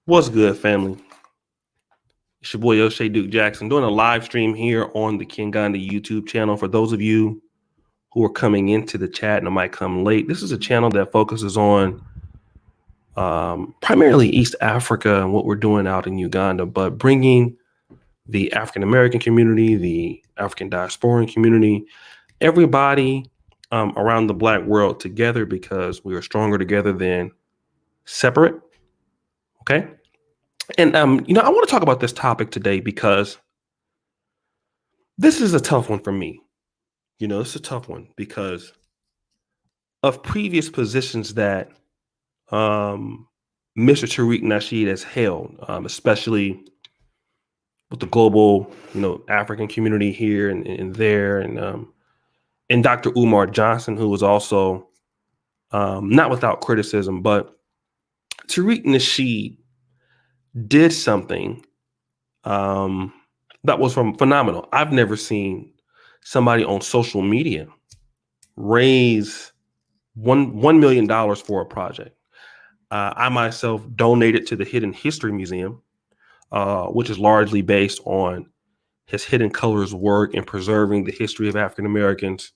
What's good, family? It's your boy O'Shea Duke Jackson doing a live stream here on the King Gandhi YouTube channel. For those of you who are coming into the chat and might come late, this is a channel that focuses on primarily East Africa and what we're doing out in Uganda, but bringing the African American community, the African diasporan community, everybody around the Black world together because we are stronger together than separate. Okay. And, I want to talk about this topic today because this is a tough one for me. It's a tough one because of previous positions that Mr. Tariq Nasheed has held, especially with the global, African community here and there, and Dr. Umar Johnson, who was also not without criticism, but Tariq Nasheed did something that was phenomenal. I've never seen somebody on social media raise $1 million for a project. I myself donated to the Hidden History Museum, which is largely based on his Hidden Colors work in preserving the history of African Americans.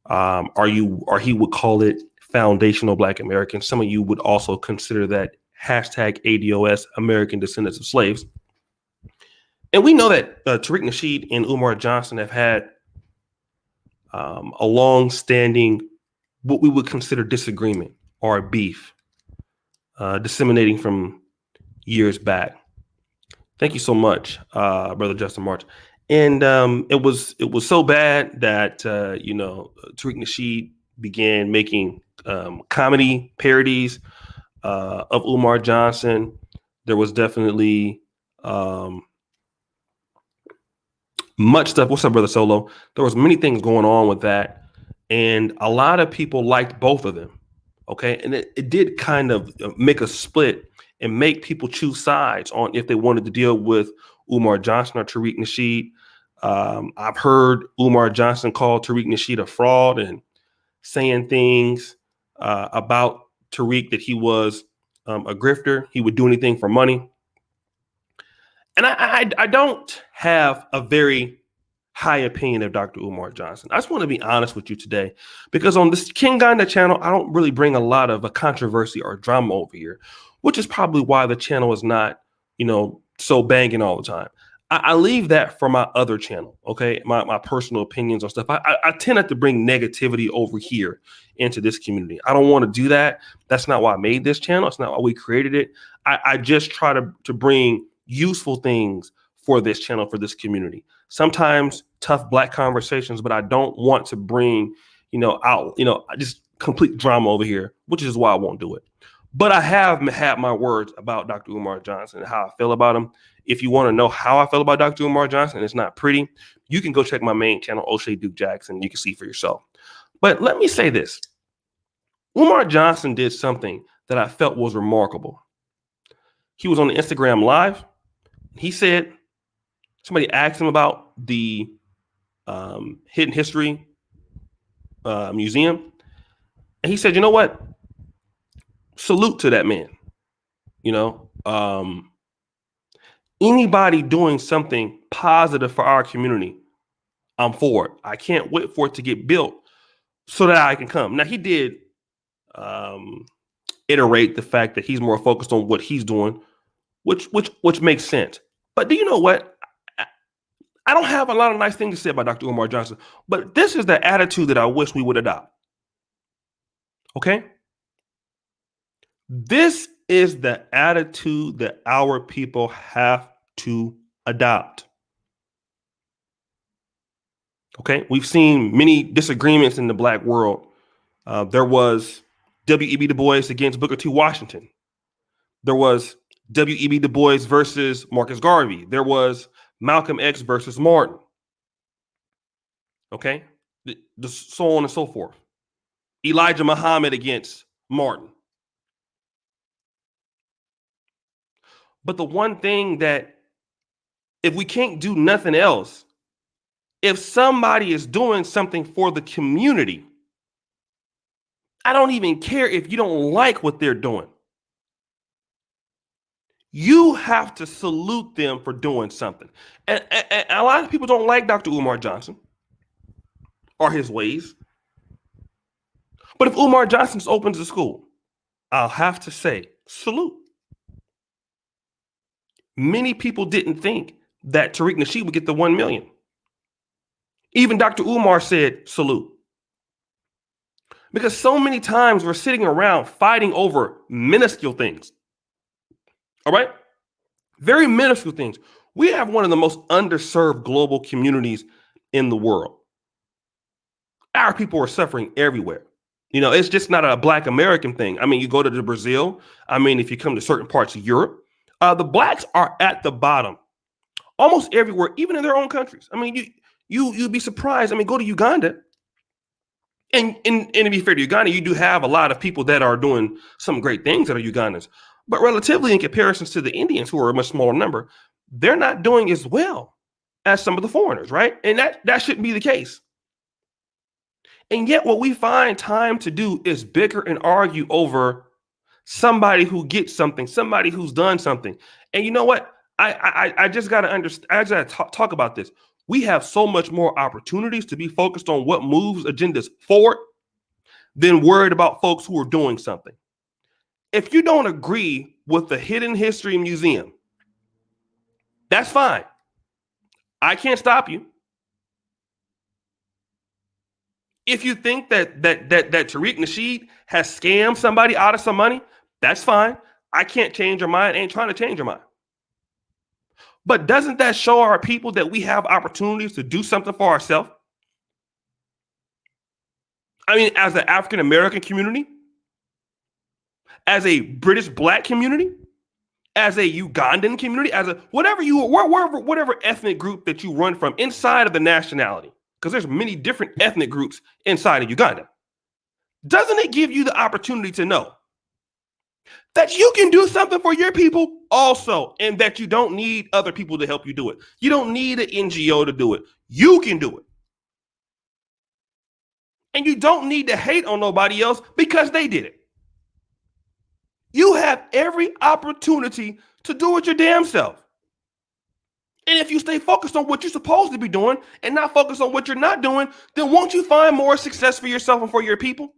Or he would call it foundational Black Americans. Some of you would also consider that hashtag ADOS, American Descendants of Slaves. And we know that Tariq Nasheed and Umar Johnson have had a long-standing, what we would consider disagreement or beef, disseminating from years back. Thank you so much, Brother Justin March. And it was so bad that Tariq Nasheed began making comedy parodies of Umar Johnson. There was definitely much stuff. What's up, Brother Solo? There was many things going on with that, and a lot of people liked both of them. Okay, and it did kind of make a split and make people choose sides on if they wanted to deal with Umar Johnson or Tariq Nasheed. I've heard Umar Johnson call Tariq Nasheed a fraud and saying things about Tariq that he was a grifter. He would do anything for money. And I don't have a very high opinion of Dr. Umar Johnson. I just want to be honest with you today, because on this King Gandhi channel, I don't really bring a lot of a controversy or drama over here, which is probably why the channel is not, so banging all the time. I leave that for my other channel, okay? My personal opinions on stuff. I tend not to bring negativity over here into this community. I don't want to do that. That's not why I made this channel. It's not why we created it. I just try to bring useful things for this channel, for this community. Sometimes tough Black conversations, but I don't want to bring, just complete drama over here, which is why I won't do it. But I have had my words about Dr. Umar Johnson and how I feel about him. If you want to know how I feel about Dr. Umar Johnson, and it's not pretty, you can go check my main channel, O'Shea Duke Jackson. You can see for yourself. But let me say this. Umar Johnson did something that I felt was remarkable. He was on the Instagram Live. He said, somebody asked him about the Hidden History Museum. And he said, you know what? Salute to that man. Anybody doing something positive for our community, I'm for it. I can't wait for it to get built so that I can come. Now, he did iterate the fact that he's more focused on what he's doing, which makes sense. But do you know what? I don't have a lot of nice things to say about Dr. Umar Johnson, but this is the attitude that I wish we would adopt. Okay? This is the attitude that our people have to adopt. Okay? We've seen many disagreements in the Black world. There was W.E.B. Du Bois against Booker T. Washington. There was W.E.B. Du Bois versus Marcus Garvey. There was Malcolm X versus Martin. Okay? The so on and so forth. Elijah Muhammad against Martin. But the one thing that, if we can't do nothing else, if somebody is doing something for the community, I don't even care if you don't like what they're doing. You have to salute them for doing something. And a lot of people don't like Dr. Umar Johnson or his ways. But if Umar Johnson opens a school, I'll have to say, salute. Many people didn't think that Tariq Nasheed would get the 1 million. Even Dr. Umar said, salute. Because so many times we're sitting around fighting over minuscule things. All right? Very minuscule things. We have one of the most underserved global communities in the world. Our people are suffering everywhere. It's just not a Black American thing. I mean, you go to Brazil. I mean, if you come to certain parts of Europe, the Blacks are at the bottom almost everywhere, even in their own countries. I mean, you'd be surprised. I mean, go to Uganda. And to be fair to Uganda, you do have a lot of people that are doing some great things that are Ugandans. But relatively in comparisons to the Indians, who are a much smaller number, they're not doing as well as some of the foreigners, right? And that shouldn't be the case. And yet what we find time to do is bicker and argue over somebody who gets something, somebody who's done something. And you know what? I just got to understand. I just got to talk about this. We have so much more opportunities to be focused on what moves agendas forward than worried about folks who are doing something. If you don't agree with the Hidden History Museum, that's fine. I can't stop you. If you think that Tariq Nasheed has scammed somebody out of some money, that's fine. I can't change your mind. Ain't trying to change your mind. But doesn't that show our people that we have opportunities to do something for ourselves? I mean, as an African American community, as a British Black community, as a Ugandan community, as a whatever ethnic group that you run from inside of the nationality, because there's many different ethnic groups inside of Uganda. Doesn't it give you the opportunity to know that you can do something for your people also, and that you don't need other people to help you do it? You don't need an NGO to do it. You can do it. And you don't need to hate on nobody else because they did it. You have every opportunity to do it your damn self. And if you stay focused on what you're supposed to be doing and not focus on what you're not doing, then won't you find more success for yourself and for your people?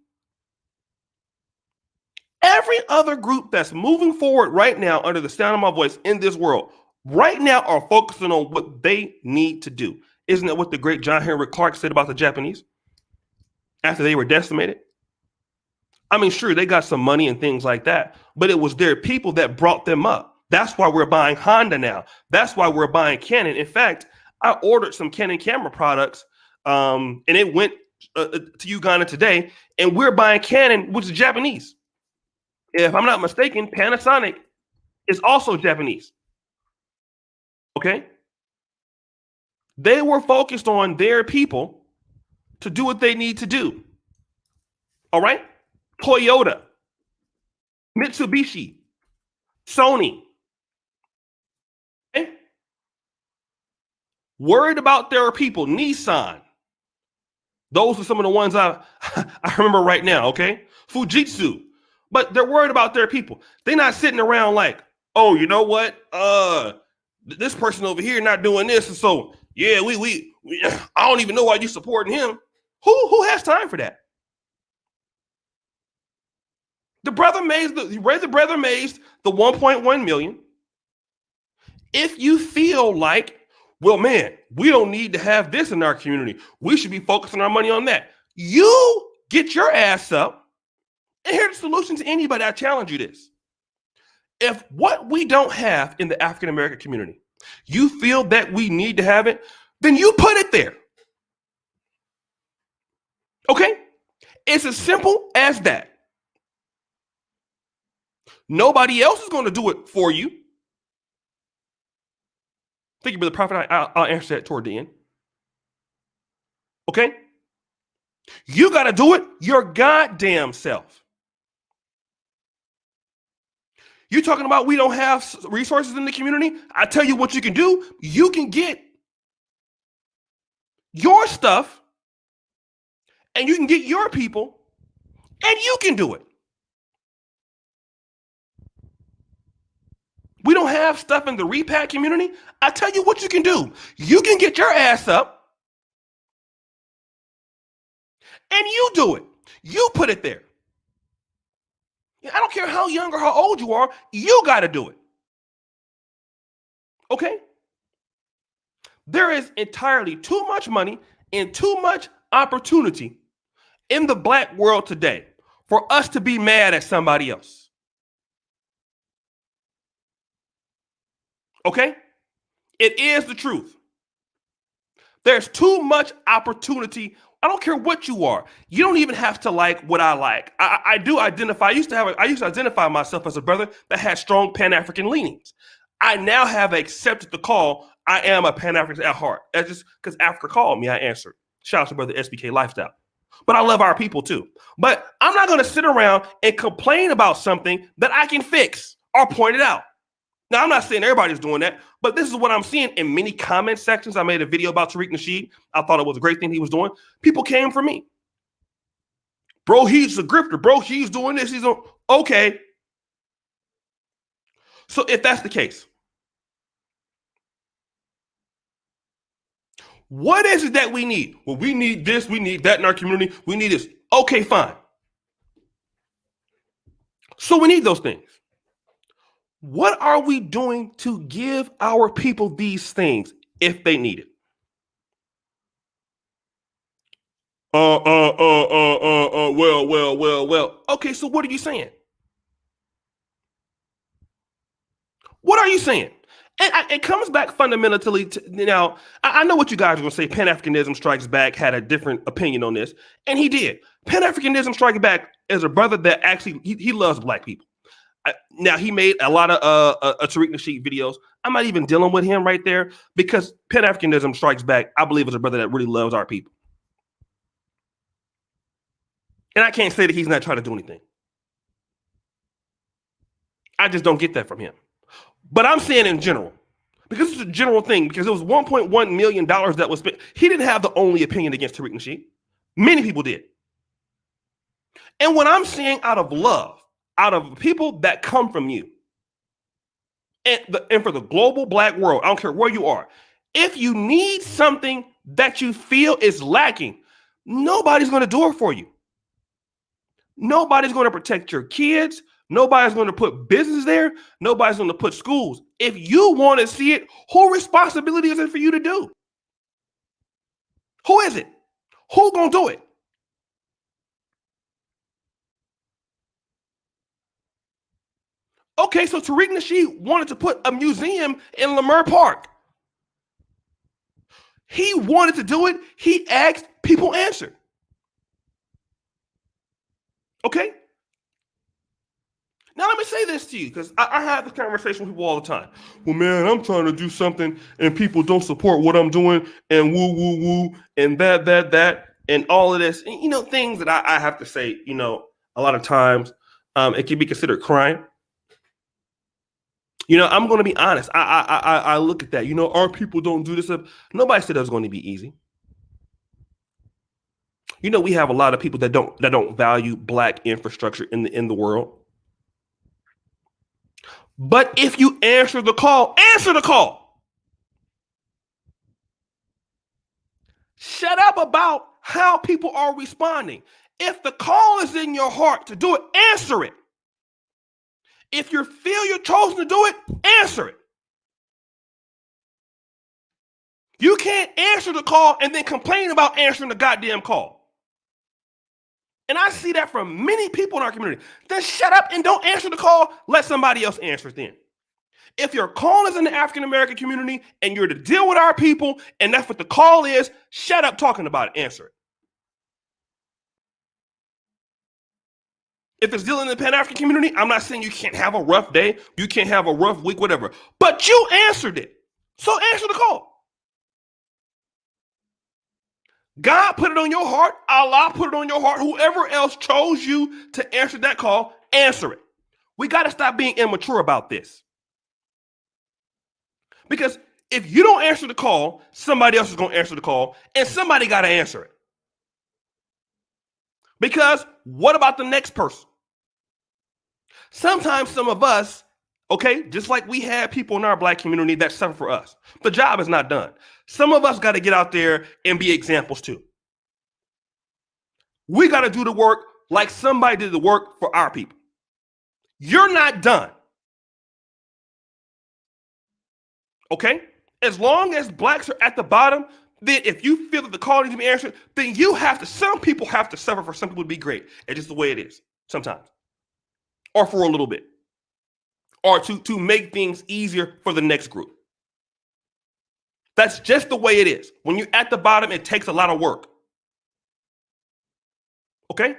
Every other group that's moving forward right now under the sound of my voice in this world right now are focusing on what they need to do. Isn't that what the great John Henrik Clarke said about the Japanese after they were decimated? I mean, sure, they got some money and things like that, but it was their people that brought them up. That's why we're buying Honda now. That's why we're buying Canon. In fact, I ordered some Canon camera products, and it went to Uganda today, and we're buying Canon, which is Japanese. If I'm not mistaken, Panasonic is also Japanese. Okay? They were focused on their people to do what they need to do. All right? Toyota, Mitsubishi, Sony. Okay? Worried about their people, Nissan. Those are some of the ones I remember right now, okay? Fujitsu. But they're worried about their people. They're not sitting around like, oh, you know what? This person over here not doing this. And so, yeah, we I don't even know why you supporting him. Who has time for that? The brother Mays, the 1.1 million. If you feel like, well, man, we don't need to have this in our community, we should be focusing our money on that. You get your ass up and here's the solution to anybody. I challenge you this. If what we don't have in the African American community, you feel that we need to have it, then you put it there. Okay? It's as simple as that. Nobody else is going to do it for you. Thank you, Brother Prophet. I'll answer that toward the end. Okay? You got to do it your goddamn self. You're talking about we don't have resources in the community? I tell you what you can do. You can get your stuff and you can get your people and you can do it. we don't have stuff in the repat community, I tell you what you can do. You can get your ass up and you do it. You put it there. I don't care how young or how old you are, you got to do it. Okay? There is entirely too much money and too much opportunity in the black world today for us to be mad at somebody else. Okay? It is the truth. There's too much opportunity. I don't care what you are. You don't even have to like what I like. I do identify. I used to identify myself as a brother that had strong Pan-African leanings. I now have accepted the call. I am a Pan-African at heart. That's just because Africa called me, I answered. Shout out to brother SBK Lifestyle. But I love our people too. But I'm not going to sit around and complain about something that I can fix or point it out. Now, I'm not saying everybody's doing that, but this is what I'm seeing in many comment sections. I made a video about Tariq Nasheed. I thought it was a great thing he was doing. People came for me. Bro, he's a grifter. Bro, he's doing this. He's doing... Okay. So if that's the case, what is it that we need? Well, we need this. We need that in our community. We need this. Okay, fine. So we need those things. What are we doing to give our people these things if they need it? Well. Okay, so what are you saying? What are you saying? And it comes back fundamentally to, now, I know what you guys are going to say. Pan-Africanism Strikes Back had a different opinion on this, and he did. Pan-Africanism Strikes Back is a brother that actually, he loves black people. Now, he made a lot of Tariq Nasheed videos. I'm not even dealing with him right there because Pan-Africanism Strikes Back, I believe, is a brother that really loves our people. And I can't say that he's not trying to do anything. I just don't get that from him. But I'm saying in general, because it's a general thing, because it was $1.1 million that was spent. He didn't have the only opinion against Tariq Nasheed. Many people did. And what I'm saying out of love, out of people that come from you, and for the global black world, I don't care where you are, if you need something that you feel is lacking, nobody's going to do it for you. Nobody's going to protect your kids. Nobody's going to put business there. Nobody's going to put schools. If you want to see it, whose responsibility is it for you to do? Who is it? Who's going to do it? Okay, so Tariq Nasheed wanted to put a museum in Lamar Park. He wanted to do it. He asked, people answered. Okay? Now, let me say this to you, because I have this conversation with people all the time. Well, man, I'm trying to do something, and people don't support what I'm doing, and woo, and that, and all of this. And, you know, things that I have to say, you know, a lot of times it can be considered crime. You know, I'm going to be honest. I look at that. You know, our people don't do this. Nobody said it was going to be easy. You know, we have a lot of people that don't value black infrastructure in the world. But if you answer the call, answer the call. Shut up about how people are responding. If the call is in your heart to do it, answer it. If you feel you're chosen to do it, answer it. You can't answer the call and then complain about answering the goddamn call. And I see that from many people in our community. Then shut up and don't answer the call. Let somebody else answer it then. If your call is in the African American community and you're to deal with our people and that's what the call is, shut up talking about it. Answer it. If it's dealing in the Pan-African community, I'm not saying you can't have a rough day, you can't have a rough week, whatever. But you answered it. So answer the call. God put it on your heart. Allah put it on your heart. Whoever else chose you to answer that call, answer it. We got to stop being immature about this. Because if you don't answer the call, somebody else is going to answer the call, and somebody got to answer it. Because what about the next person? Sometimes some of us Okay, just like we have people in our Black community that suffer for us. The job is not done. Some of us got to get out there and be examples too. We got to do the work like somebody did the work for our people. You're not done. Okay? As long as Blacks are at the bottom, then if you feel that the call needs to be answered, then some people have to suffer for some people to be great. It's just the way it is sometimes. Or for a little bit. Or to make things easier for the next group. That's just the way it is. When you're at the bottom, it takes a lot of work. Okay?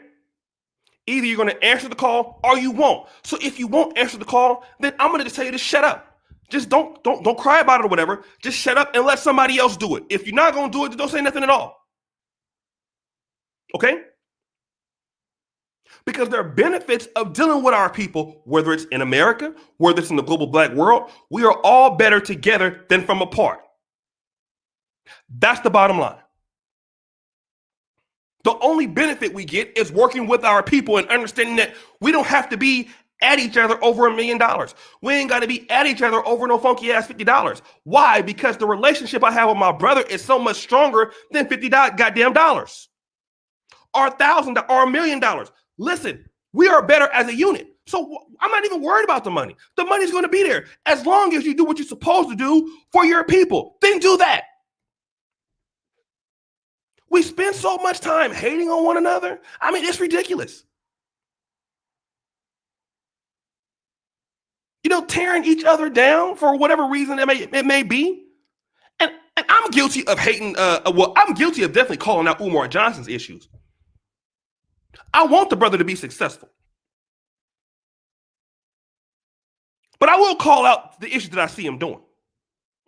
Either you're going to answer the call or you won't. So if you won't answer the call, then I'm going to just tell you to shut up. Just don't cry about it or whatever. Just shut up and let somebody else do it. If you're not going to do it, then don't say nothing at all. Okay? Because there are benefits of dealing with our people, whether it's in America, whether it's in the global Black world. We are all better together than from apart. That's the bottom line. The only benefit we get is working with our people and understanding that we don't have to be at each other over $1 million. We ain't got to be at each other over no funky ass $50. Why? Because the relationship I have with my brother is so much stronger than $50 goddamn dollars or $1,000 or $1 million. Listen, we are better as a unit. So I'm not even worried about the money. The money's going to be there as long as you do what you're supposed to do for your people. Then do that. We spend so much time hating on one another. I mean, it's ridiculous. Tearing each other down for whatever reason it may be. And I'm guilty of hating. I'm guilty of definitely calling out Umar Johnson's issues. I want the brother to be successful. But I will call out the issues that I see him doing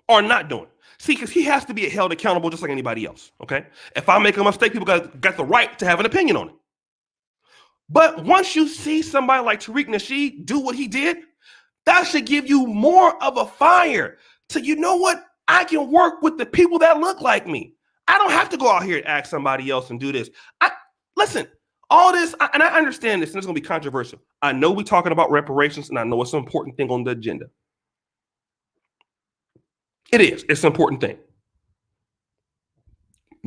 or not doing. See, because he has to be held accountable just like anybody else, okay? If I make a mistake, people got the right to have an opinion on it. But once you see somebody like Tariq Nasheed do what he did, that should give you more of a fire to, you know what? I can work with the people that look like me. I don't have to go out here and ask somebody else and do this. Listen, all this, and I understand this, and it's going to be controversial. I know we're talking about reparations, and I know it's an important thing on the agenda. It is. It's an important thing.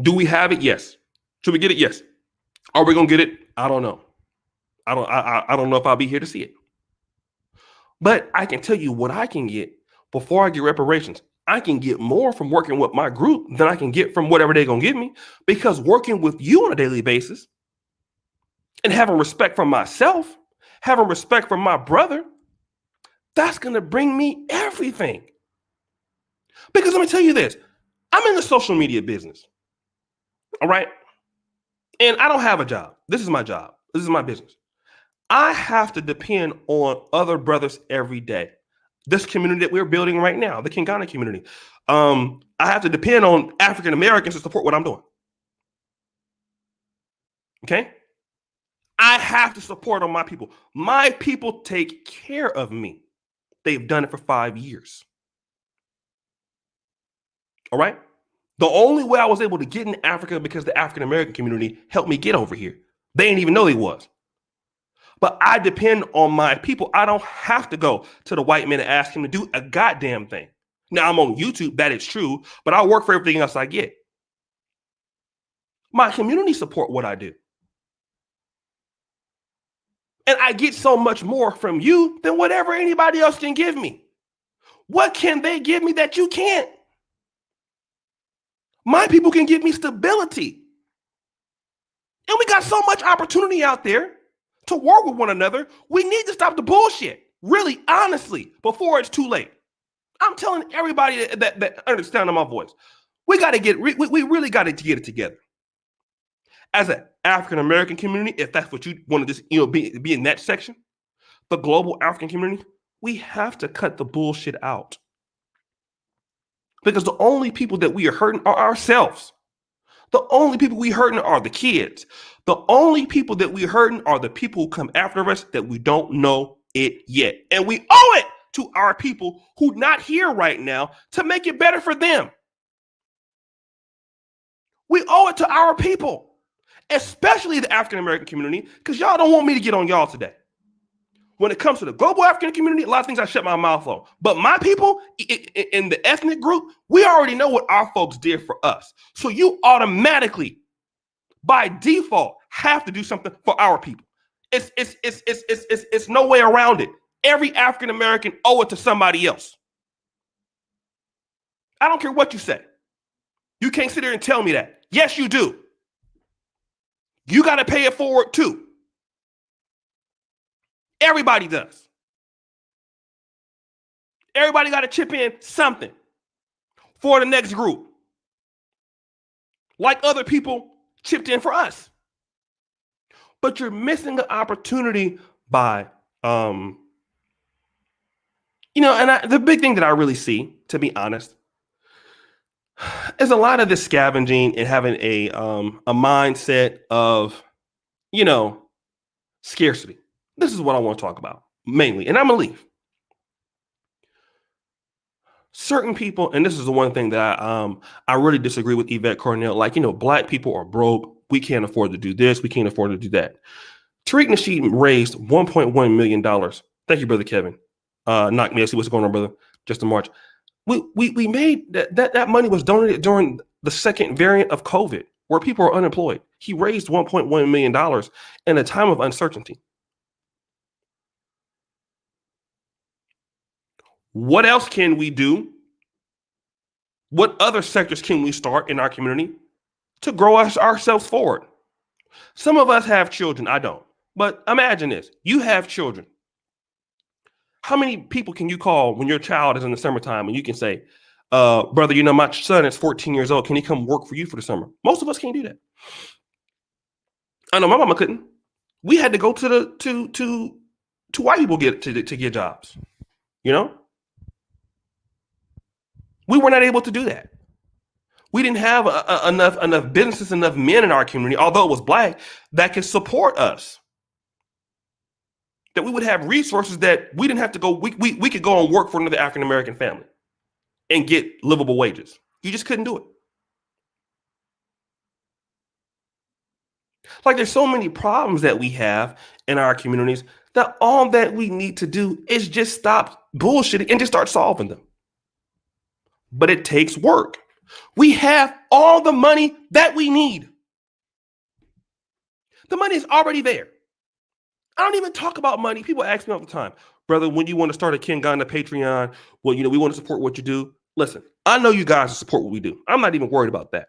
Do we have it? Yes. Should we get it? Yes. Are we going to get it? I don't know. I don't know if I'll be here to see it. But I can tell you what I can get before I get reparations. I can get more from working with my group than I can get from whatever they're going to give me, because working with you on a daily basis and having respect for myself, having respect for my brother, that's going to bring me everything. Because let me tell you this, I'm in the social media business. All right. And I don't have a job. This is my job. This is my business. I have to depend on other brothers every day. This community that we're building right now, the Kingana community. I have to depend on African Americans to support what I'm doing. Okay? I have to support on my people. My people take care of me. They've done it for 5 years. All right? The only way I was able to get in Africa because the African American community helped me get over here. They didn't even know they was. But I depend on my people. I don't have to go to the white man and ask him to do a goddamn thing. Now, I'm on YouTube, that is true, but I work for everything else I get. My community support what I do. And I get so much more from you than whatever anybody else can give me. What can they give me that you can't? My people can give me stability. And we got so much opportunity out there to work with one another. We need to stop the bullshit, really, honestly, before it's too late. I'm telling everybody that understands my voice, we really got to get it together. As an African American community, if that's what you want to just be in that section, the global African community, we have to cut the bullshit out. Because the only people that we are hurting are ourselves. The only people we hurting are the kids. The only people that we hurting are the people who come after us that we don't know it yet. And we owe it to our people who not here right now to make it better for them. We owe it to our people, especially the African American community, because y'all don't want me to get on y'all today. When it comes to the global African community, a lot of things I shut my mouth on. But my people in the ethnic group, we already know what our folks did for us. So you automatically, by default, have to do something for our people. It's no way around it. Every African American owe it to somebody else. I don't care what you say. You can't sit here and tell me that. Yes, you do. You got to pay it forward too. Everybody does. Everybody got to chip in something for the next group. Like other people chipped in for us. But you're missing the opportunity by, the big thing that I really see, to be honest, is a lot of this scavenging and having a mindset of, scarcity. This is what I want to talk about mainly, and I'm gonna leave. Certain people, and this is the one thing that I really disagree with Yvette Cornell. Like, Black people are broke. We can't afford to do this. We can't afford to do that. Tariq Nasheed raised $1.1 million. Thank you, Brother Kevin. Knock me. I see what's going on, brother. Just in March. We made that money was donated during the second variant of COVID, where people are unemployed. He raised $1.1 million in a time of uncertainty. What else can we do? What other sectors can we start in our community to grow ourselves forward? Some of us have children. I don't. But imagine this. You have children. How many people can you call when your child is in the summertime and you can say, brother, my son is 14 years old. Can he come work for you for the summer? Most of us can't do that. I know my mama couldn't. We had to go to white people to get jobs. We were not able to do that. We didn't have enough businesses, enough men in our community, although it was Black, that could support us. That we would have resources that we didn't have to go. We could go and work for another African American family and get livable wages. You just couldn't do it. Like, there's so many problems that we have in our communities that all that we need to do is just stop bullshitting and just start solving them. But it takes work. We have all the money that we need. The money is already there. I don't even talk about money. People ask me all the time, brother, when you want to start a King Ghana Patreon, well, we want to support what you do. Listen, I know you guys support what we do. I'm not even worried about that.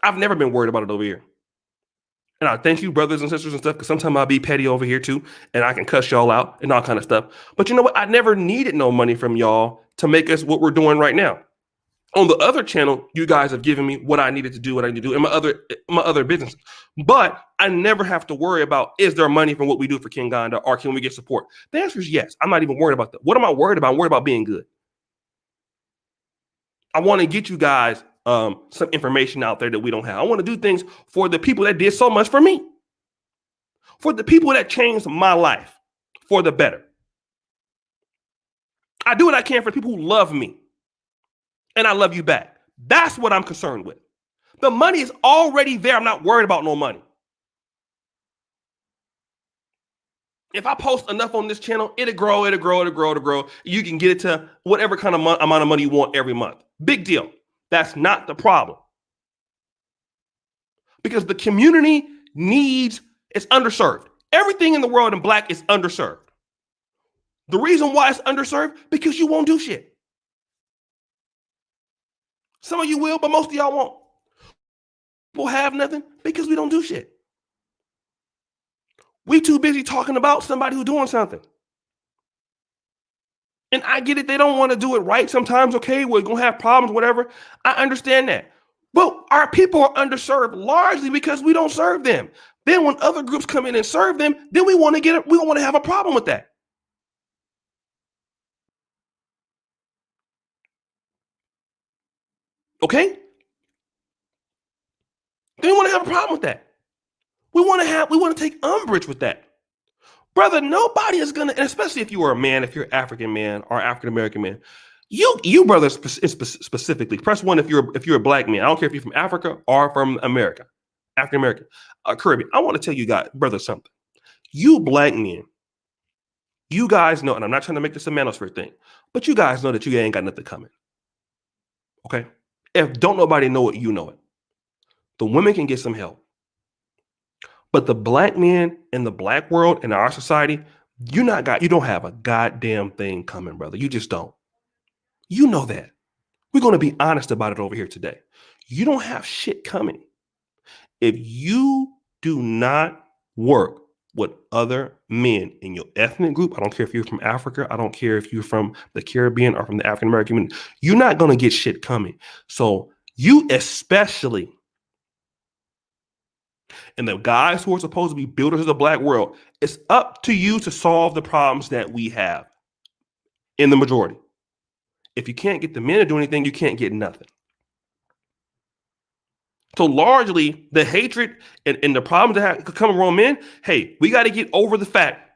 I've never been worried about it over here. And I thank you, brothers and sisters and stuff, because sometimes I'll be petty over here too, and I can cuss y'all out and all kind of stuff. But you know what? I never needed no money from y'all to make us what we're doing right now. On the other channel, you guys have given me what I needed to do, what I need to do in my other businesses. But I never have to worry about, is there money from what we do for King Ghana, or can we get support? The answer is yes. I'm not even worried about that. What am I worried about? I'm worried about being good. I want to get you guys some information out there that we don't have. I want to do things for the people that did so much for me, for the people that changed my life for the better. I do what I can for people who love me, and I love you back. That's what I'm concerned with. The money is already there. I'm not worried about no money. If I post enough on this channel, it'll grow. You can get it to whatever kind of amount of money you want every month. Big deal. That's not the problem. Because the community it's underserved. Everything in the world in Black is underserved. The reason why it's underserved, because you won't do shit. Some of you will, but most of y'all won't. People have nothing because we don't do shit. We too busy talking about somebody who's doing something. And I get it. They don't want to do it right sometimes. Okay, we're going to have problems, whatever. I understand that. But our people are underserved largely because we don't serve them. Then when other groups come in and serve them, then we want to have a problem with that. Okay? Then we want to have a problem with that. We want to take umbrage with that. Brother, nobody is going to, especially if you are a man, if you're an African man or African American man, you brother specifically, press 1 if you're a Black man. I don't care if you're from Africa or from America, African American, Caribbean. I want to tell you guys, brother, something. You black men, you guys know, and I'm not trying to make this a manosphere thing, but you guys know that you ain't got nothing coming. Okay? If don't nobody know it, you know it. The women can get some help. But the black men in the black world in our society, you don't have a goddamn thing coming, brother. You just don't. You know that. We're going to be honest about it over here today. You don't have shit coming. If you do not work with other men in your ethnic group, I don't care if you're from Africa, I don't care if you're from the Caribbean or from the African American community, you're not going to get shit coming. So you especially, and the guys who are supposed to be builders of the black world, it's up to you to solve the problems that we have in the majority. If you can't get the men to do anything, you can't get nothing. So largely the hatred and the problems that come around men, hey, we got to get over the fact,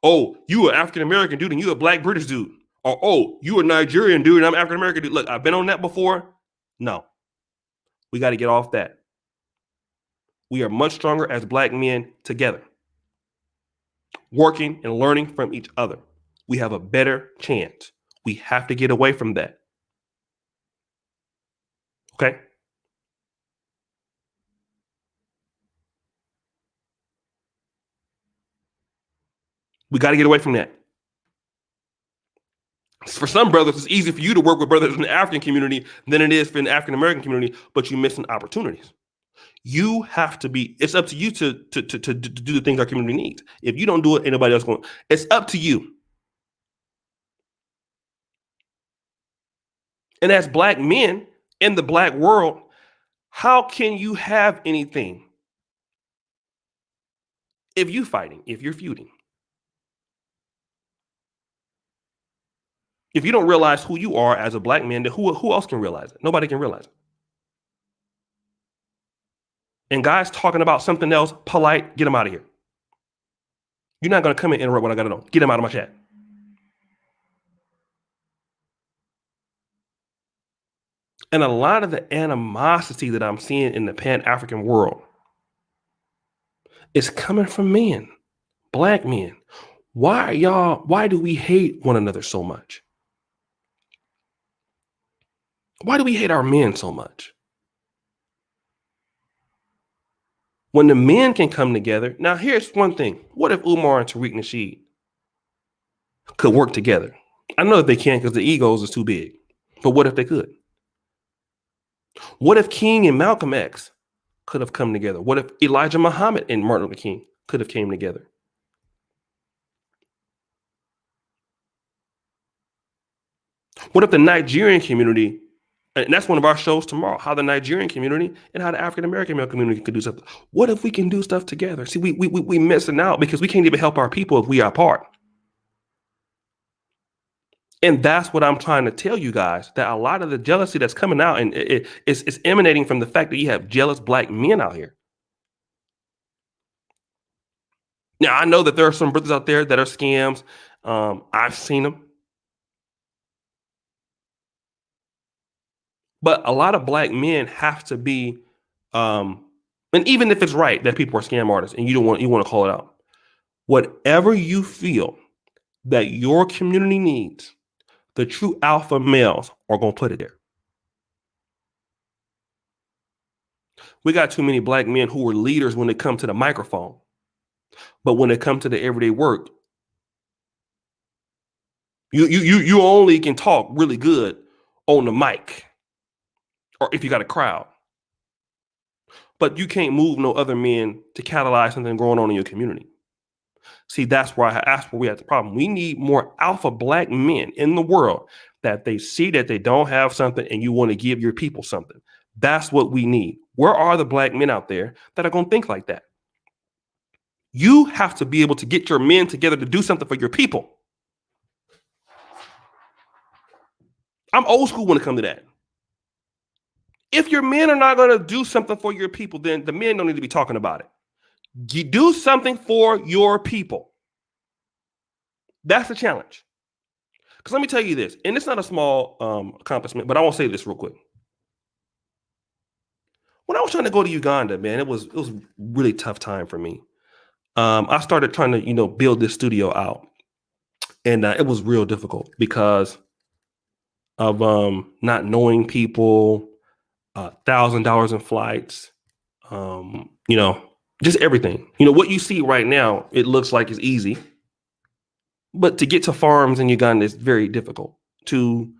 oh, you an African American dude and you a black British dude. Or, oh, you a Nigerian dude and I'm African American dude. Look, I've been on that before. No, we got to get off that. We are much stronger as black men together, working and learning from each other. We have a better chance. We have to get away from that. Okay? We got to get away from that. For some brothers, it's easy for you to work with brothers in the African community than it is for the African American community, but you're missing opportunities. You have to be, it's up to you to do the things our community needs. If you don't do it, anybody else going, it's up to you. And as black men in the black world, how can you have anything if you're fighting, if you're feuding? If you don't realize who you are as a black man, then who else can realize it? Nobody can realize it. And guys talking about something else, polite, get them out of here. You're not going to come and interrupt what I got to know. Get them out of my chat. And a lot of the animosity that I'm seeing in the Pan-African world is coming from men, black men. Why do we hate one another so much? Why do we hate our men so much? When the men can come together, now here's one thing. What if Umar and Tariq Nasheed could work together? I know that they can't because the egos is too big. But what if they could? What if King and Malcolm X could have come together? What if Elijah Muhammad and Martin Luther King could have came together? What if the Nigerian community, and that's one of our shows tomorrow, how the Nigerian community and how the African American male community could do something. What if we can do stuff together? See, we missing out because we can't even help our people if we are apart. And that's what I'm trying to tell you guys, that a lot of the jealousy that's coming out and it's emanating from the fact that you have jealous black men out here. Now, I know that there are some brothers out there that are scams. I've seen them. But a lot of black men have to be, and even if it's right that people are scam artists and you want to call it out, whatever you feel that your community needs, the true alpha males are going to put it there. We got too many black men who are leaders when it comes to the microphone. But when it comes to the everyday work, you only can talk really good on the mic or if you got a crowd. But you can't move no other men to catalyze something going on in your community. See, that's where we have the problem. We need more alpha black men in the world that they see that they don't have something and you want to give your people something. That's what we need. Where are the black men out there that are going to think like that? You have to be able to get your men together to do something for your people. I'm old school when it comes to that. If your men are not going to do something for your people, then the men don't need to be talking about it. You do something for your people. That's the challenge. Because let me tell you this, and it's not a small accomplishment, but I won't say this real quick. When I was trying to go to Uganda, man, it was a really tough time for me. I started trying to, build this studio out, and it was real difficult because of not knowing people, $1,000 in flights, um, you know, just everything. What you see right now, it looks like it's easy, but to get to farms in Uganda is very difficult. To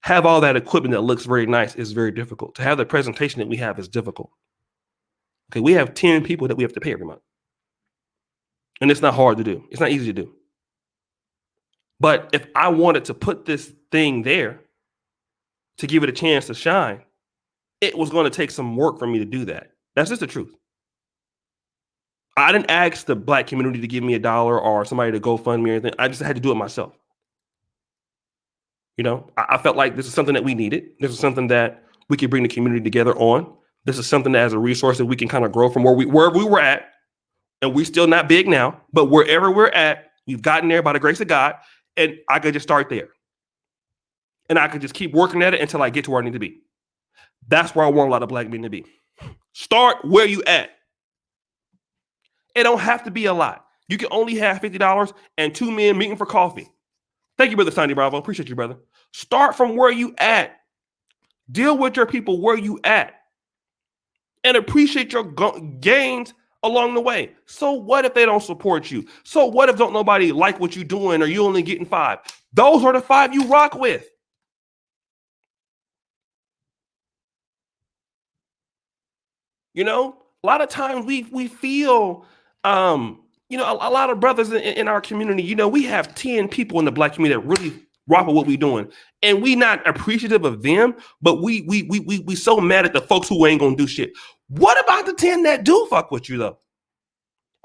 have all that equipment that looks very nice is very difficult. To have the presentation that we have is difficult. Okay, we have 10 people that we have to pay every month. And it's not hard to do. It's not easy to do. But if I wanted to put this thing there to give it a chance to shine, it was going to take some work for me to do that. That's just the truth. I didn't ask the Black community to give me $1 or somebody to GoFund me or anything. I just had to do it myself. I felt like this is something that we needed. This is something that we could bring the community together on. This is something that as a resource that we can kind of grow from wherever we were at. And we're still not big now, but wherever we're at, we've gotten there by the grace of God. And I could just start there. And I could just keep working at it until I get to where I need to be. That's where I want a lot of Black men to be. Start where you at. It don't have to be a lot. You can only have $50 and 2 men meeting for coffee. Thank you, Brother Sandy Bravo. Appreciate you, brother. Start from where you at. Deal with your people where you at. And appreciate your gains along the way. So what if they don't support you? So what if don't nobody like what you're doing or you only getting 5? Those are the 5 you rock with. A lot of times we feel, a lot of brothers in our community, we have 10 people in the Black community that really rock with what we're doing. And we not appreciative of them, but we so mad at the folks who ain't gonna do shit. What about the 10 that do fuck with you though?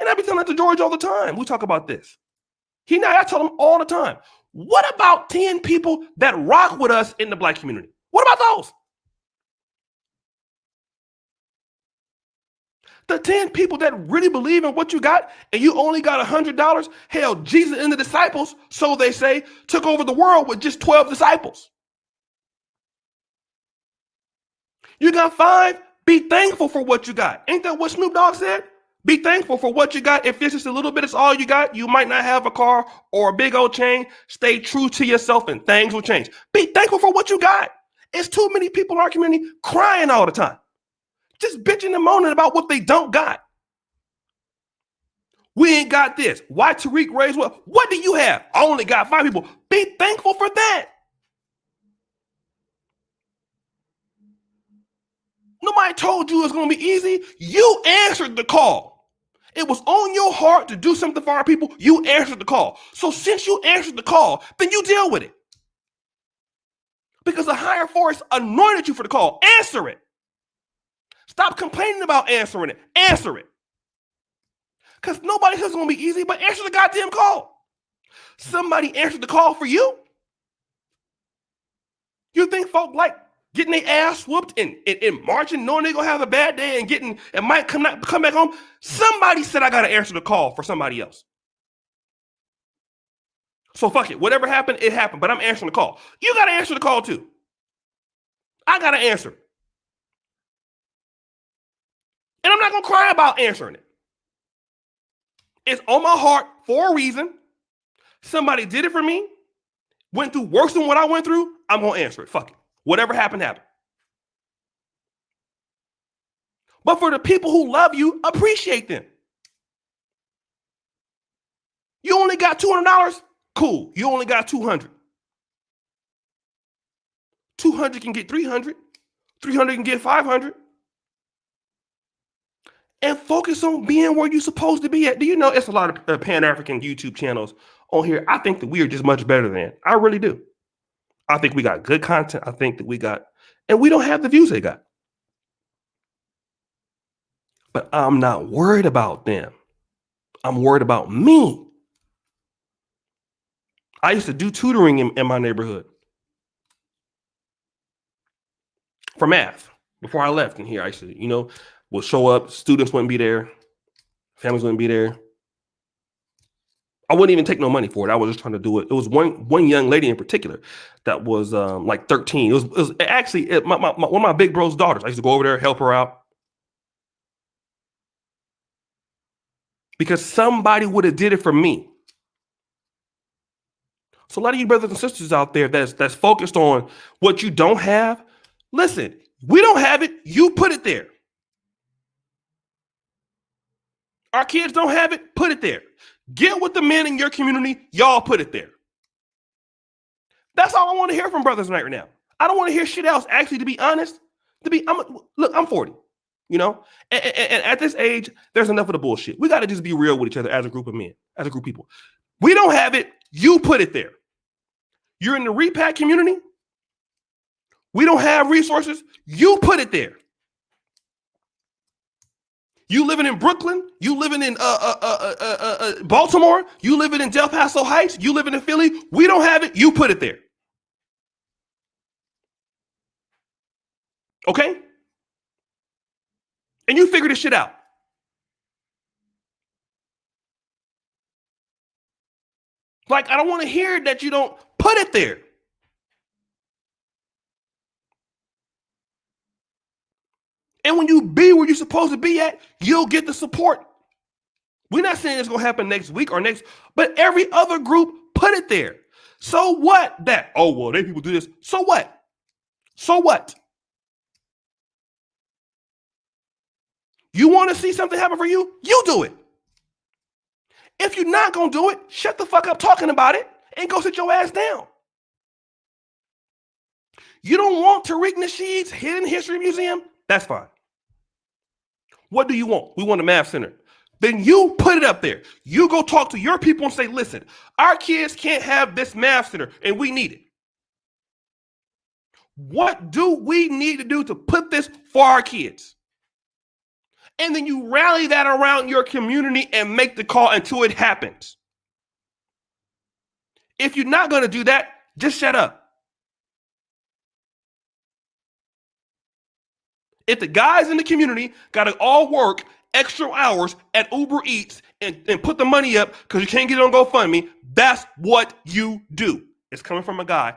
And I be telling that to George all the time. We talk about this. I tell him all the time. What about 10 people that rock with us in the Black community? What about those? The 10 people that really believe in what you got and you only got $100. Hell, Jesus and the disciples, so they say, took over the world with just 12 disciples. You got 5, be thankful for what you got. Ain't that what Snoop Dogg said? Be thankful for what you got. If it's just a little bit, it's all you got. You might not have a car or a big old chain. Stay true to yourself and things will change. Be thankful for what you got. It's too many people in our community crying all the time. Just bitching and moaning about what they don't got. We ain't got this. Why Tariq raised what? What do you have? I only got 5 people. Be thankful for that. Nobody told you it's going to be easy. You answered the call. It was on your heart to do something for our people. You answered the call. So since you answered the call, then you deal with it. Because the higher force anointed you for the call. Answer it. Stop complaining about answering it. Answer it. Because nobody says it's going to be easy, but answer the goddamn call. Somebody answered the call for you. You think folk like getting their ass whooped and marching, knowing they're going to have a bad day and might come back home? Somebody said I got to answer the call for somebody else. So fuck it. Whatever happened, it happened, but I'm answering the call. You got to answer the call too. I got to answer. And I'm not going to cry about answering it. It's on my heart for a reason. Somebody did it for me, went through worse than what I went through. I'm going to answer it. Fuck it. Whatever happened, happened. But for the people who love you, appreciate them. You only got $200? Cool. You only got 200. 200 can get 300. 300 can get 500. And focus on being where you're supposed to be at. Do you know it's a lot of Pan-African YouTube channels on here? I think that we are just much better than. I really do. I think we got good content. I think that we got, and we don't have the views they got. But I'm not worried about them. I'm worried about me. I used to do tutoring in my neighborhood for math. Before I left in here, I used to, would show up, students wouldn't be there, families wouldn't be there. I wouldn't even take no money for it. I was just trying to do it. It was one young lady in particular that was like 13. It was actually one of my big bro's daughters. I used to go over there, help her out. because somebody would have did it for me. So a lot of you brothers and sisters out there that's focused on what you don't have, listen, we don't have it, you put it there. Our kids don't have it, put it there. Get with the men in your community, y'all put it there. That's all I want to hear from brothers right now. I don't want to hear shit else. Actually, to be honest, look, I'm 40, you know, and at this age, there's enough of the bullshit. We got to just be real with each other as a group of men, as a group of people. We don't have it, you put it there. You're in the repack community. We don't have resources. You put it there. You living in Brooklyn. You living in Baltimore. You living in Del Paso Heights. You living in Philly. We don't have it. You put it there. Okay? And you figure this shit out. Like, I don't want to hear that you don't put it there. And when you be where you're supposed to be at, you'll get the support. We're not saying it's going to happen next week or next, but every other group put it there. So what? That, oh, well, they people do this. So what? So what? You want to see something happen for you? You do it. If you're not going to do it, shut the fuck up talking about it and go sit your ass down. You don't want Tariq Nasheed's Hidden History Museum? That's fine. What do you want? We want a math center. Then you put it up there. You go talk to your people and say, listen, our kids can't have this math center and we need it. What do we need to do to put this for our kids? And then you rally that around your community and make the call until it happens. If you're not going to do that, just shut up. If the guys in the community got to all work extra hours at Uber Eats and put the money up because you can't get it on GoFundMe, that's what you do. It's coming from a guy.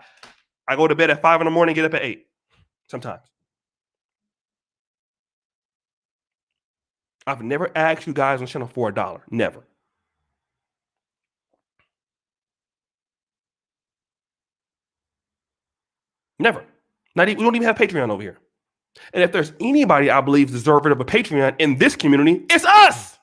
I go to bed at 5 in the morning, get up at 8 sometimes. I've never asked you guys on the channel for $1. Never. Never. We don't even have Patreon over here. And if there's anybody I believe deserving of a Patreon in this community, it's us.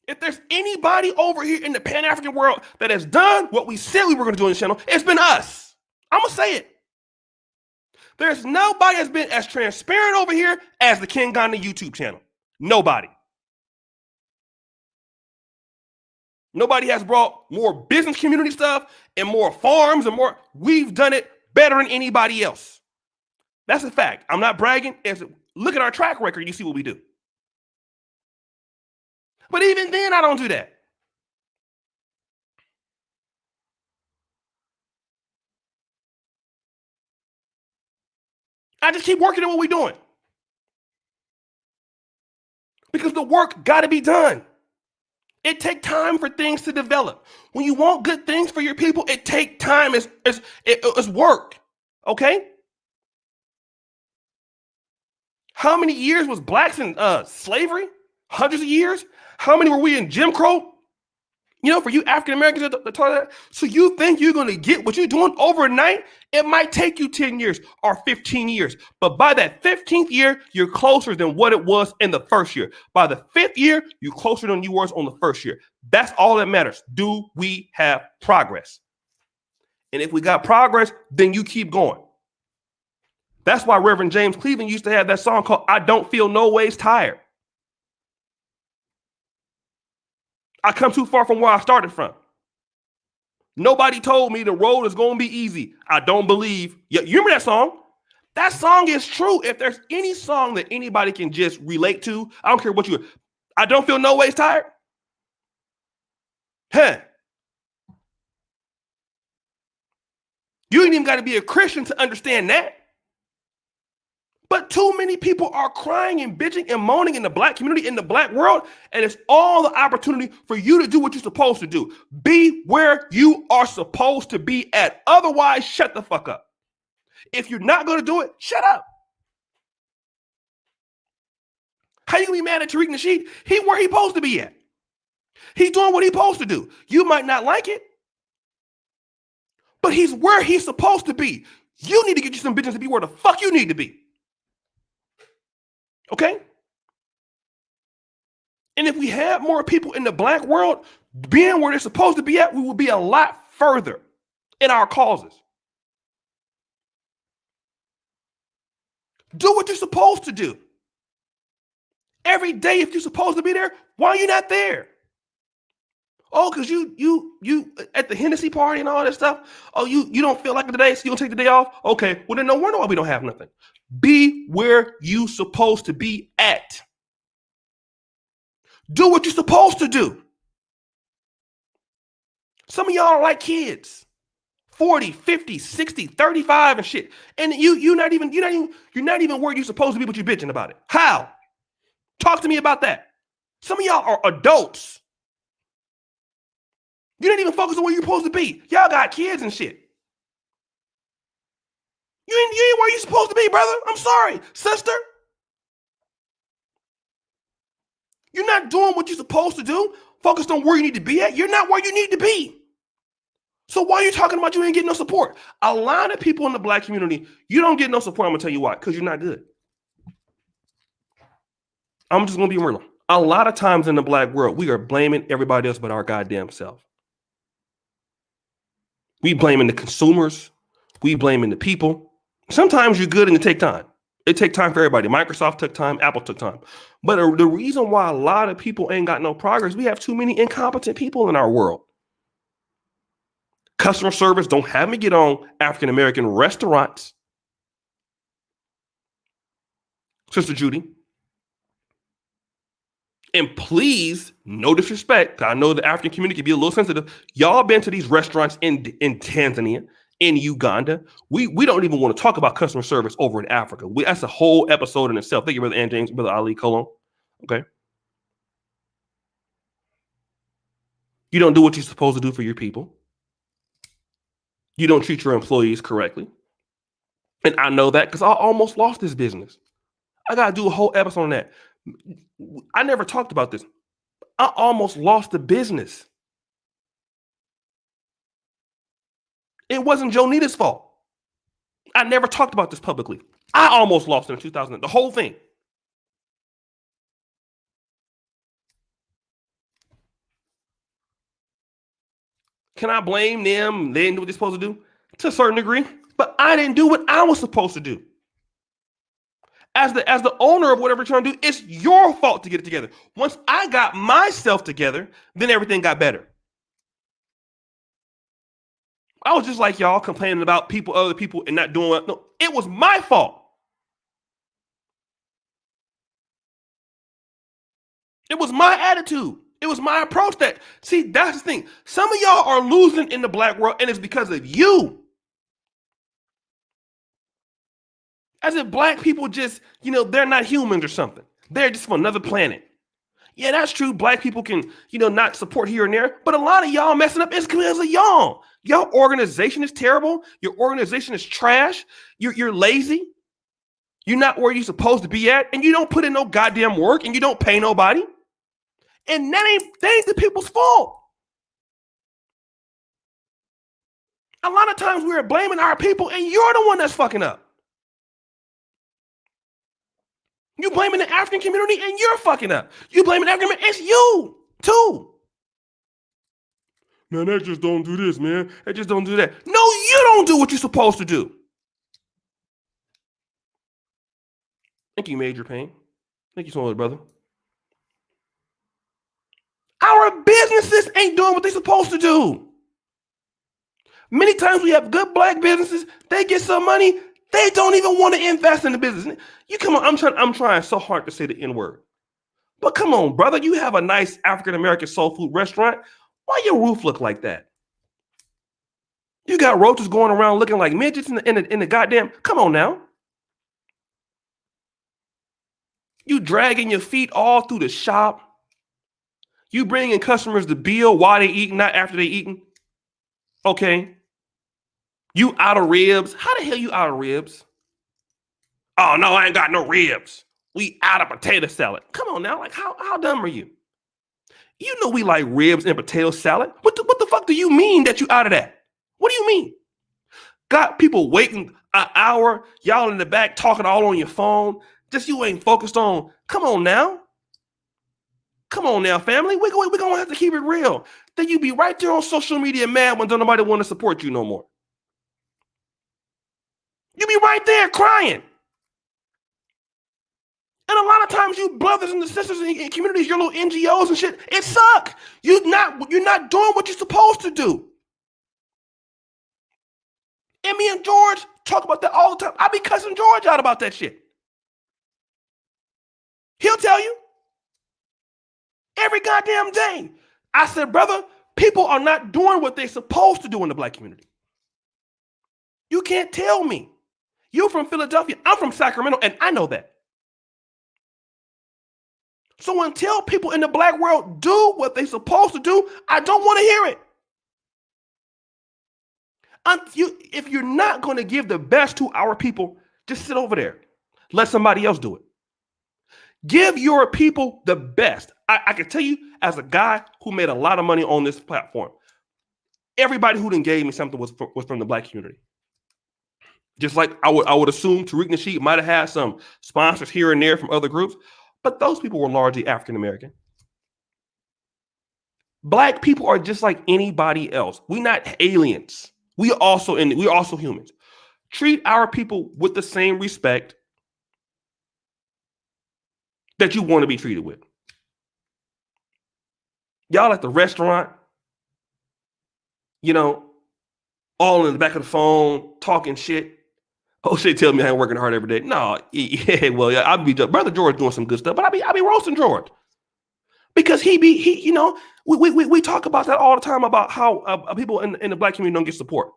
If there's anybody over here in the Pan-African world that has done what we said we were going to do on the channel, it's been us. I'm going to say it. There's nobody that's been as transparent over here as the King Ghana YouTube channel. Nobody. Nobody has brought more business community stuff and more farms and more. We've done it better than anybody else. That's a fact. I'm not bragging. Look at our track record. You see what we do. But even then, I don't do that. I just keep working on what we're doing. Because the work got to be done. It takes time for things to develop. When you want good things for your people, it takes time. It's work. Okay? How many years was blacks in slavery? Hundreds of years? How many were we in Jim Crow? You know, for you African Americans that taught that. So you think you're going to get what you're doing overnight? It might take you 10 years or 15 years. But by that 15th year, you're closer than what it was in the first year. By the 5th year, you're closer than you were on the first year. That's all that matters. Do we have progress? And if we got progress, then you keep going. That's why Reverend James Cleveland used to have that song called I Don't Feel No Ways Tired. I come too far from where I started from. Nobody told me the road is going to be easy. I don't believe. You remember that song? That song is true. If there's any song that anybody can just relate to, I don't care what you. I don't feel no ways tired. Huh. You ain't even got to be a Christian to understand that. But too many people are crying and bitching and moaning in the black community, in the black world, and it's all the opportunity for you to do what you're supposed to do. Be where you are supposed to be at. Otherwise, shut the fuck up. If you're not going to do it, shut up. How you gonna be mad at Tariq Nasheed? He where he supposed to be at. He's doing what he's supposed to do. You might not like it, but he's where he's supposed to be. You need to get you some business to be where the fuck you need to be. Okay? And if we had more people in the black world being where they're supposed to be at, we would be a lot further in our causes. Do what you're supposed to do. Every day, if you're supposed to be there, why are you not there? Oh, because you at the Hennessy party and all that stuff. Oh, you don't feel like it today, so you don't take the day off. Okay, well then no wonder why we don't have nothing. Be where you supposed to be at. Do what you're supposed to do. Some of y'all are like kids. 40, 50, 60, 35 and shit. And you're not even where you're supposed to be, but you're bitching about it. How? Talk to me about that. Some of y'all are adults. You didn't even focus on where you're supposed to be. Y'all got kids and shit. You ain't where you're supposed to be, brother. I'm sorry, sister. You're not doing what you're supposed to do. Focused on where you need to be at. You're not where you need to be. So why are you talking about you ain't getting no support? A lot of people in the black community, you don't get no support. I'm gonna tell you why. Because you're not good. I'm just gonna be real. A lot of times in the black world, we are blaming everybody else but our goddamn self. We blaming the consumers. We blaming the people. Sometimes you're good and it take time. It take time for everybody. Microsoft took time. Apple took time. But the reason why a lot of people ain't got no progress, we have too many incompetent people in our world. Customer service, don't have me get on African-American restaurants. Sister Judy. And please, no disrespect, I know the African community can be a little sensitive. Y'all been to these restaurants in Tanzania, in Uganda. We don't even want to talk about customer service over in Africa. That's a whole episode in itself. Thank you, Brother Ann James, Brother Ali Colon. Okay. You don't do what you're supposed to do for your people. You don't treat your employees correctly. And I know that because I almost lost this business. I got to do a whole episode on that. I never talked about this. I almost lost the business. It wasn't Joe Nita's fault. I never talked about this publicly. I almost lost it in 2000. The whole thing. Can I blame them? They didn't do what they're supposed to do? To a certain degree. But I didn't do what I was supposed to do. As the owner of whatever you're trying to do, it's your fault to get it together. Once I got myself together, then everything got better. I was just like y'all complaining about other people, and not doing what. No, it was my fault. It was my attitude. It was my approach. That's the thing. Some of y'all are losing in the black world, and it's because of you. As if black people just, they're not humans or something. They're just from another planet. Yeah, that's true. Black people can, not support here and there. But a lot of y'all messing up is because of y'all. Your organization is terrible. Your organization is trash. You're lazy. You're not where you're supposed to be at. And you don't put in no goddamn work. And you don't pay nobody. And that ain't the people's fault. A lot of times we're blaming our people. And you're the one that's fucking up. You blaming the African community and you're fucking up. You blaming the African, it's you too. Man, that just don't do this, man. That just don't do that. No, you don't do what you're supposed to do. Thank you, Major Payne. Thank you so much, brother. Our businesses ain't doing what they're supposed to do. Many times we have good black businesses, they get some money, they don't even want to invest in the business. You come on, I'm trying so hard to say the N word. But come on, brother, you have a nice African-American soul food restaurant. Why your roof look like that? You got roaches going around looking like midgets in the goddamn, come on now. You dragging your feet all through the shop. You bringing customers the bill while they eating, not after they eating. Okay. You out of ribs. How the hell you out of ribs? Oh, no, I ain't got no ribs. We out of potato salad. Come on now, like how dumb are you? You know we like ribs and potato salad. What the fuck do you mean that you out of that? What do you mean? Got people waiting an hour, y'all in the back talking all on your phone. Just you ain't focused on. Come on now. Come on now, family. We're going to have to keep it real. Then you be right there on social media mad when don't nobody want to support you no more. You be right there crying. And a lot of times you brothers and sisters in communities, your little NGOs and shit, it suck. You're not doing what you're supposed to do. And me and George talk about that all the time. I be cussing George out about that shit. He'll tell you every goddamn day. I said, brother, people are not doing what they're supposed to do in the black community. You can't tell me. You're from Philadelphia. I'm from Sacramento, and I know that. So until people in the black world do what they're supposed to do, I don't want to hear it. If you're not going to give the best to our people, just sit over there. Let somebody else do it. Give your people the best. I can tell you, as a guy who made a lot of money on this platform, everybody who done gave me something was from the black community. Just like I would assume Tariq Nasheed might have had some sponsors here and there from other groups, but those people were largely African American. Black people are just like anybody else. We're not aliens. We're also humans. Treat our people with the same respect that you want to be treated with. Y'all at the restaurant, all in the back of the phone, talking shit. Oh shit, tell me I ain't working hard every day. No, yeah, well, yeah, I'll be brother George doing some good stuff, but I be roasting George. Because we talk about that all the time about how people in the black community don't get support.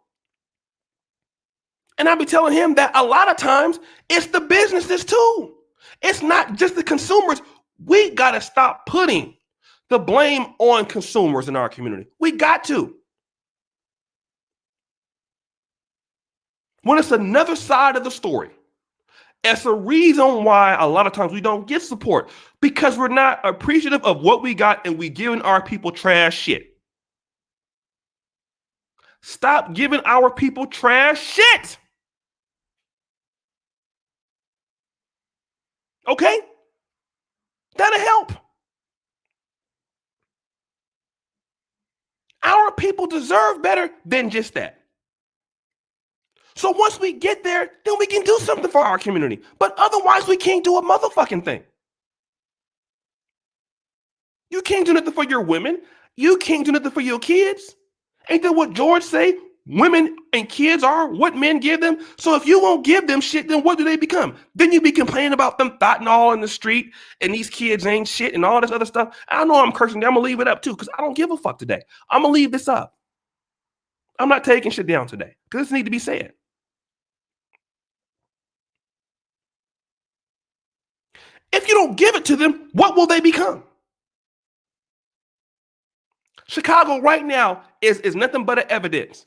And I be telling him that a lot of times it's the businesses too. It's not just the consumers. We got to stop putting the blame on consumers in our community. We got to. When it's another side of the story, it's a reason why a lot of times we don't get support, because we're not appreciative of what we got and we giving our people trash shit. Stop giving our people trash shit. Okay? That'll help. Our people deserve better than just that. So once we get there, then we can do something for our community. But otherwise, we can't do a motherfucking thing. You can't do nothing for your women. You can't do nothing for your kids. Ain't that what George say? Women and kids are what men give them. So if you won't give them shit, then what do they become? Then you be complaining about them fentanyl in the street and these kids ain't shit and all this other stuff. I know I'm cursing. I'm going to leave it up too because I don't give a fuck today. I'm going to leave this up. I'm not taking shit down today because this needs to be said. If you don't give it to them, what will they become? Chicago right now is nothing but an evidence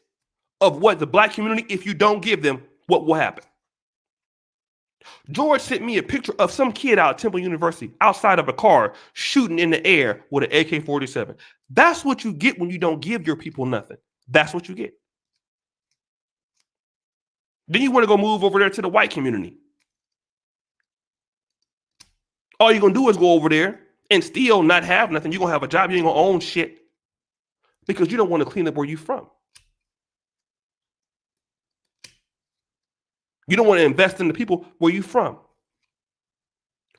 of what the black community, if you don't give them, what will happen. George sent me a picture of some kid out at Temple University outside of a car shooting in the air with an AK-47. That's what you get when you don't give your people nothing. That's what you get. Then you want to go move over there to the white community. All you're going to do is go over there and still not have nothing. You're going to have a job. You ain't going to own shit because you don't want to clean up where you're from. You don't want to invest in the people where you're from.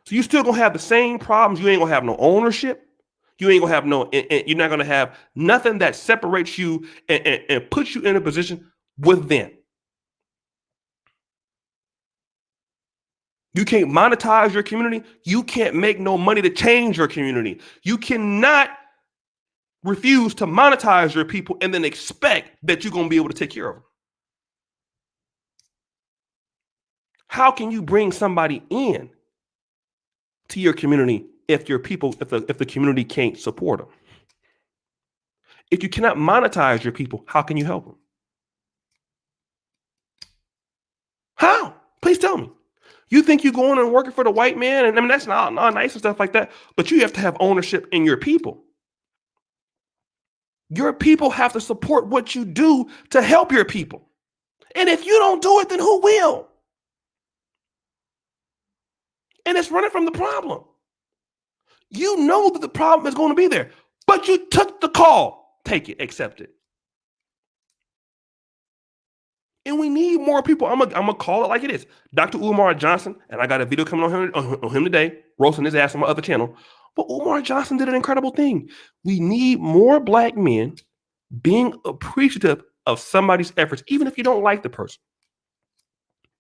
So you still going to have the same problems. You ain't going to have no ownership. You ain't going to have you're not going to have nothing that separates you and puts you in a position with them. You can't monetize your community. You can't make no money to change your community. You cannot refuse to monetize your people and then expect that you're going to be able to take care of them. How can you bring somebody in to your community if your people, if the community can't support them? If you cannot monetize your people, how can you help them? How? Please tell me. You think you're going and working for the white man, and I mean that's not nice and stuff like that. But you have to have ownership in your people. Your people have to support what you do to help your people. And if you don't do it, then who will? And it's running from the problem. You know that the problem is going to be there, but you took the call. Take it, accept it. And we need more people. I'm gonna call it like it is. Dr. Umar Johnson, and I got a video coming on him today, roasting his ass on my other channel. But Umar Johnson did an incredible thing. We need more black men being appreciative of somebody's efforts, even if you don't like the person,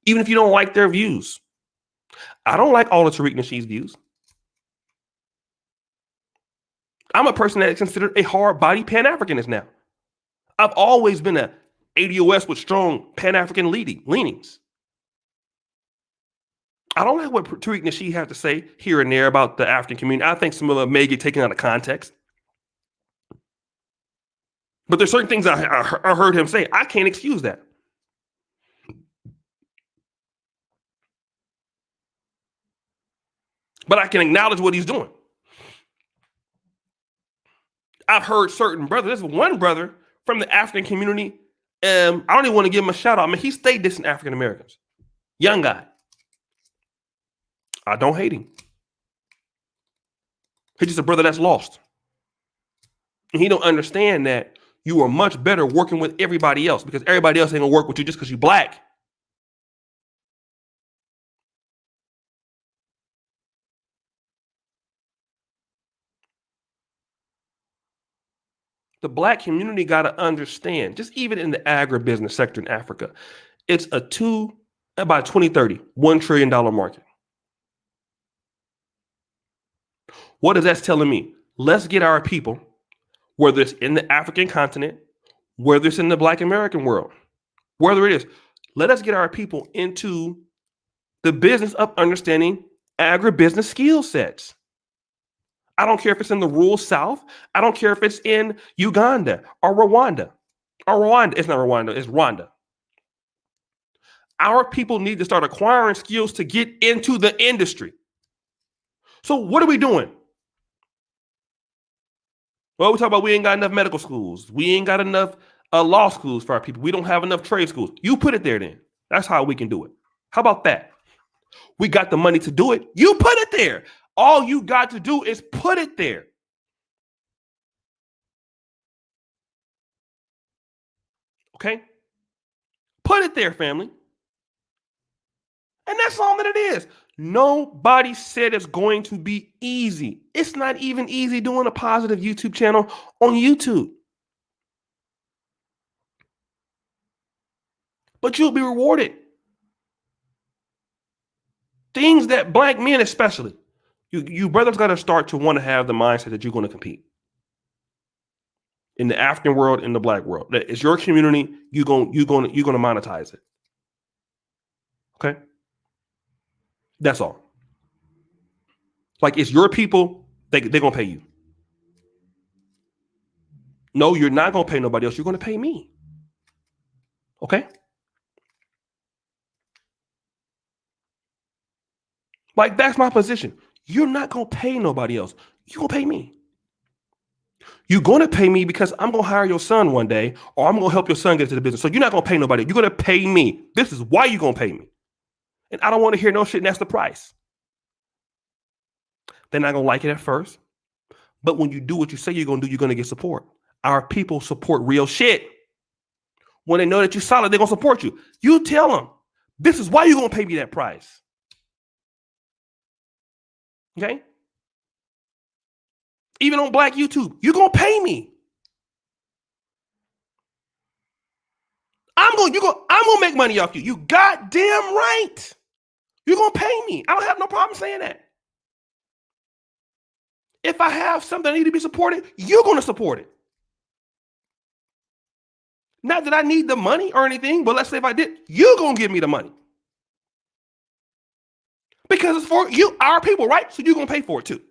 even if you don't like their views. I don't like all of Tariq Nasheed's views. I'm a person that is considered a hard-body Pan-Africanist now. I've always been a ADOS with strong Pan-African leanings. I don't like what Tariq Nasheed has to say here and there about the African community. I think some of it may get taken out of context. But there's certain things I heard him say. I can't excuse that. But I can acknowledge what he's doing. I've heard certain brothers. There's one brother from the African community. I don't even want to give him a shout out. I mean, he stayed dissing African Americans. Young guy. I don't hate him. He's just a brother that's lost. And he don't understand that you are much better working with everybody else, because everybody else ain't gonna work with you just because you're black. The black community got to understand, just even in the agribusiness sector in Africa, it's by 2030, $1 trillion market. What is that telling me? Let's get our people, whether it's in the African continent, whether it's in the black American world, whether it is, let us get our people into the business of understanding agribusiness skill sets. I don't care if it's in the rural South. I don't care if it's in Uganda or Rwanda. It's not Rwanda, it's Rwanda. Our people need to start acquiring skills to get into the industry. So what are we doing? Well, we talk about we ain't got enough medical schools. We ain't got enough law schools for our people. We don't have enough trade schools. You put it there then. That's how we can do it. How about that? We got the money to do it. You put it there. All you got to do is put it there. Okay? Put it there, family. And that's all that it is. Nobody said it's going to be easy. It's not even easy doing a positive YouTube channel on YouTube. But you'll be rewarded. Things that black men especially, you brothers got to start to want to have the mindset that you're going to compete. In the African world, in the black world. That it's your community, you're going to monetize it. Okay? That's all. Like, it's your people, they're going to pay you. No, you're not going to pay nobody else. You're going to pay me. Okay? Like, that's my position. You're not going to pay nobody else. You're going to pay me. You're going to pay me because I'm going to hire your son one day, or I'm going to help your son get into the business. So you're not going to pay nobody. You're going to pay me. This is why you're going to pay me. And I don't want to hear no shit, and that's the price. They're not going to like it at first. But when you do what you say you're going to do, you're going to get support. Our people support real shit. When they know that you're solid, they're going to support you. You tell them, this is why you're going to pay me that price. Okay? Even on Black YouTube, you're going to pay me. I'm going to make money off you. You goddamn right. You're going to pay me. I don't have no problem saying that. If I have something that need to be supported, you're going to support it. Not that I need the money or anything, but let's say if I did, you're going to give me the money. Because it's for you, our people, right? So you're going to pay for it too.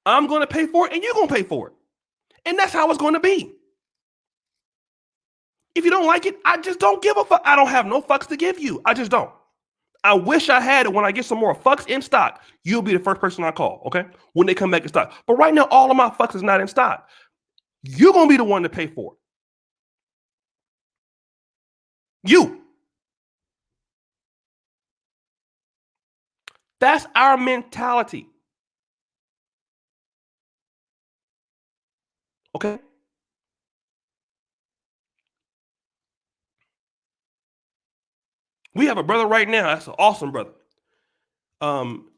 I'm going to pay for it and you're going to pay for it. And that's how it's going to be. If you don't like it, I just don't give a fuck. I don't have no fucks to give you. I just don't. I wish I had it. When I get some more fucks in stock, you'll be the first person I call, okay? When they come back in stock. But right now, all of my fucks is not in stock. You're going to be the one to pay for it. You. That's our mentality. Okay? We have a brother right now. That's an awesome brother.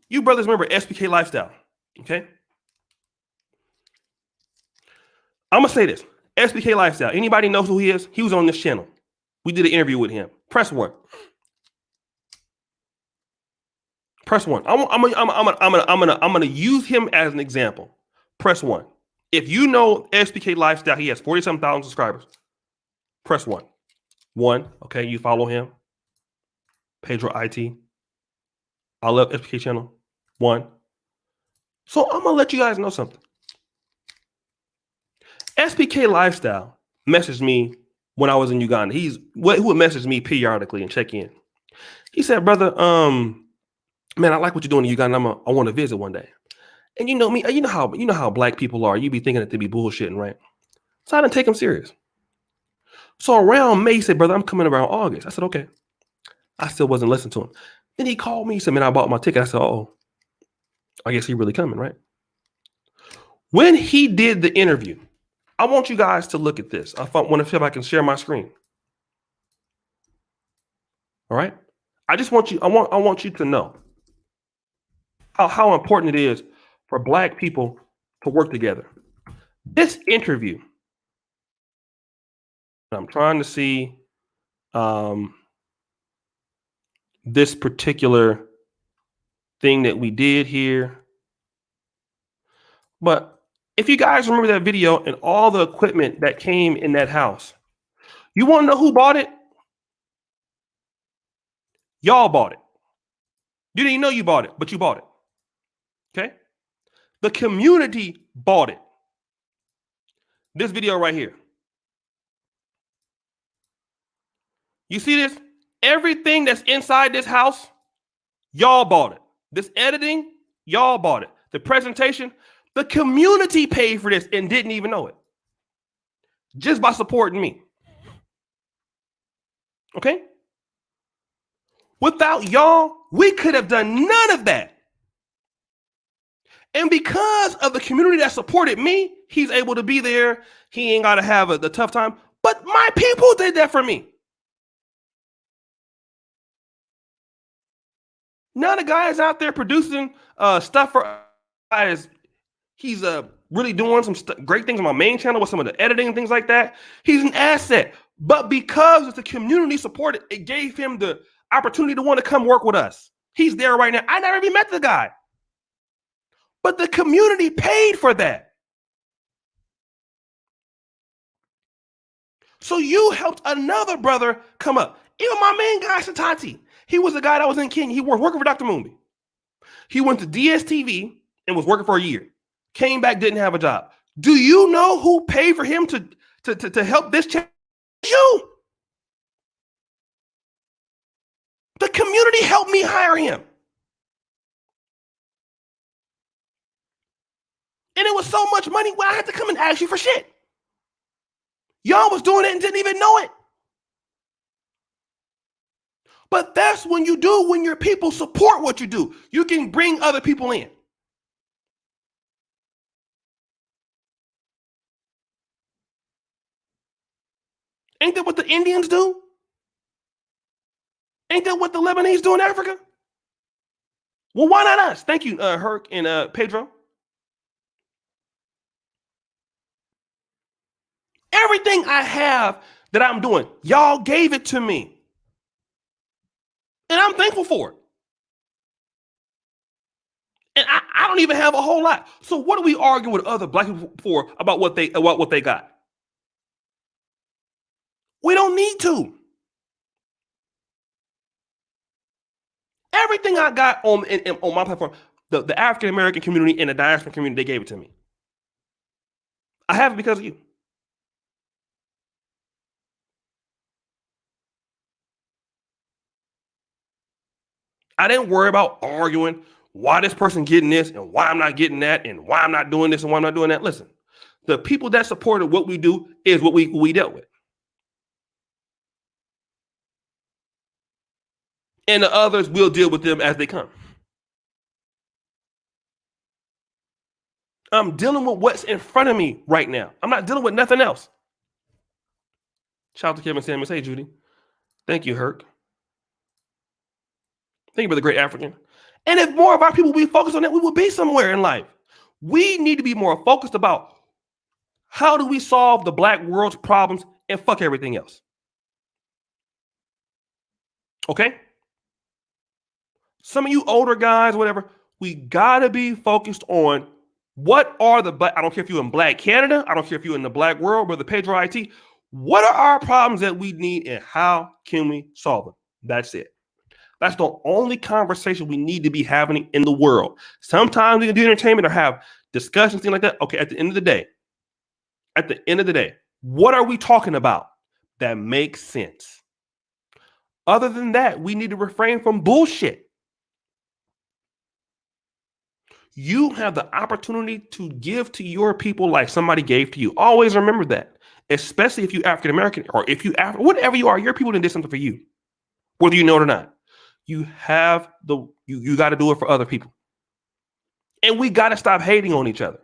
You brothers remember SPK Lifestyle, okay? I'm gonna say this: SPK Lifestyle. Anybody knows who he is? He was on this channel. We did an interview with him. Press one. Press one. I'm gonna use him as an example. Press one. If you know SPK Lifestyle, he has 47,000 subscribers. Press one. One. Okay, you follow him. Pedro IT. I love SPK channel. One. So I'm gonna let you guys know something. SPK Lifestyle messaged me when I was in Uganda. Who would message me periodically and check in. He said, "Brother, man, I like what you're doing in Uganda. I want to visit one day." And you know me, you know how black people are. You be thinking that they be bullshitting, right? So I didn't take him serious. So around May, he said, "Brother, I'm coming around August." I said, "Okay." I still wasn't listening to him. Then he called me. He said, "Man, I bought my ticket." I said, "Oh, I guess he really coming, right?" When he did the interview, I want you guys to look at this. I want to see if I can share my screen. All right. I just want you. I want you to know how important it is for black people to work together. This interview, I'm trying to see this particular thing that we did here. But if you guys remember that video and all the equipment that came in that house, you want to know who bought it? Y'all bought it. You didn't even know you bought it, but you bought it. Okay? The community bought it. This video right here. You see this? Everything that's inside this house, y'all bought it. This editing, y'all bought it. The presentation, the community paid for this and didn't even know it. Just by supporting me. Okay? Without y'all, we could have done none of that. And because of the community that supported me, he's able to be there. He ain't got to have the tough time. But my people did that for me. Now the guy is out there producing stuff for guys. He's really doing some great things on my main channel with some of the editing and things like that. He's an asset. But because the community supported, it gave him the opportunity to want to come work with us. He's there right now. I never even met the guy. But the community paid for that. So you helped another brother come up. Even my main guy, Satati. He was the guy that was in Kenya. He was working for Dr. Mumbi. He went to DSTV and was working for a year. Came back, didn't have a job. Do you know who paid for him to help this channel? You. The community helped me hire him. And it was so much money where I had to come and ask you for shit. Y'all was doing it and didn't even know it. But that's when you do, when your people support what you do. You can bring other people in. Ain't that what the Indians do? Ain't that what the Lebanese do in Africa? Well, why not us? Thank you, Herc and Pedro. Everything I have that I'm doing, y'all gave it to me. And I'm thankful for it. And I don't even have a whole lot. So what are we arguing with other black people for about what they got? We don't need to. Everything I got on my platform, the African American community and the diaspora community, they gave it to me. I have it because of you. I didn't worry about arguing why this person getting this and why I'm not getting that and why I'm not doing this and why I'm not doing that. Listen, the people that supported what we do is what we dealt with. And the others, we'll deal with them as they come. I'm dealing with what's in front of me right now. I'm not dealing with nothing else. Shout out to Kevin Samuels. Hey, Judy. Thank you, Herc. Thank you for the great African. And if more of our people we focus on that, we will be somewhere in life. We need to be more focused about how do we solve the black world's problems and fuck everything else. Okay? Some of you older guys, whatever, we gotta be focused on what are the black, I don't care if you're in Black Canada, I don't care if you're in the black world, brother Pedro IT, what are our problems that we need and how can we solve them? That's it. That's the only conversation we need to be having in the world. Sometimes we can do entertainment or have discussions, things like that. Okay, at the end of the day, what are we talking about that makes sense? Other than that, we need to refrain from bullshit. You have the opportunity to give to your people like somebody gave to you. Always remember that, especially if you're African American or if you whatever you are, your people did something for you, whether you know it or not. You have you got to do it for other people, and we got to stop hating on each other.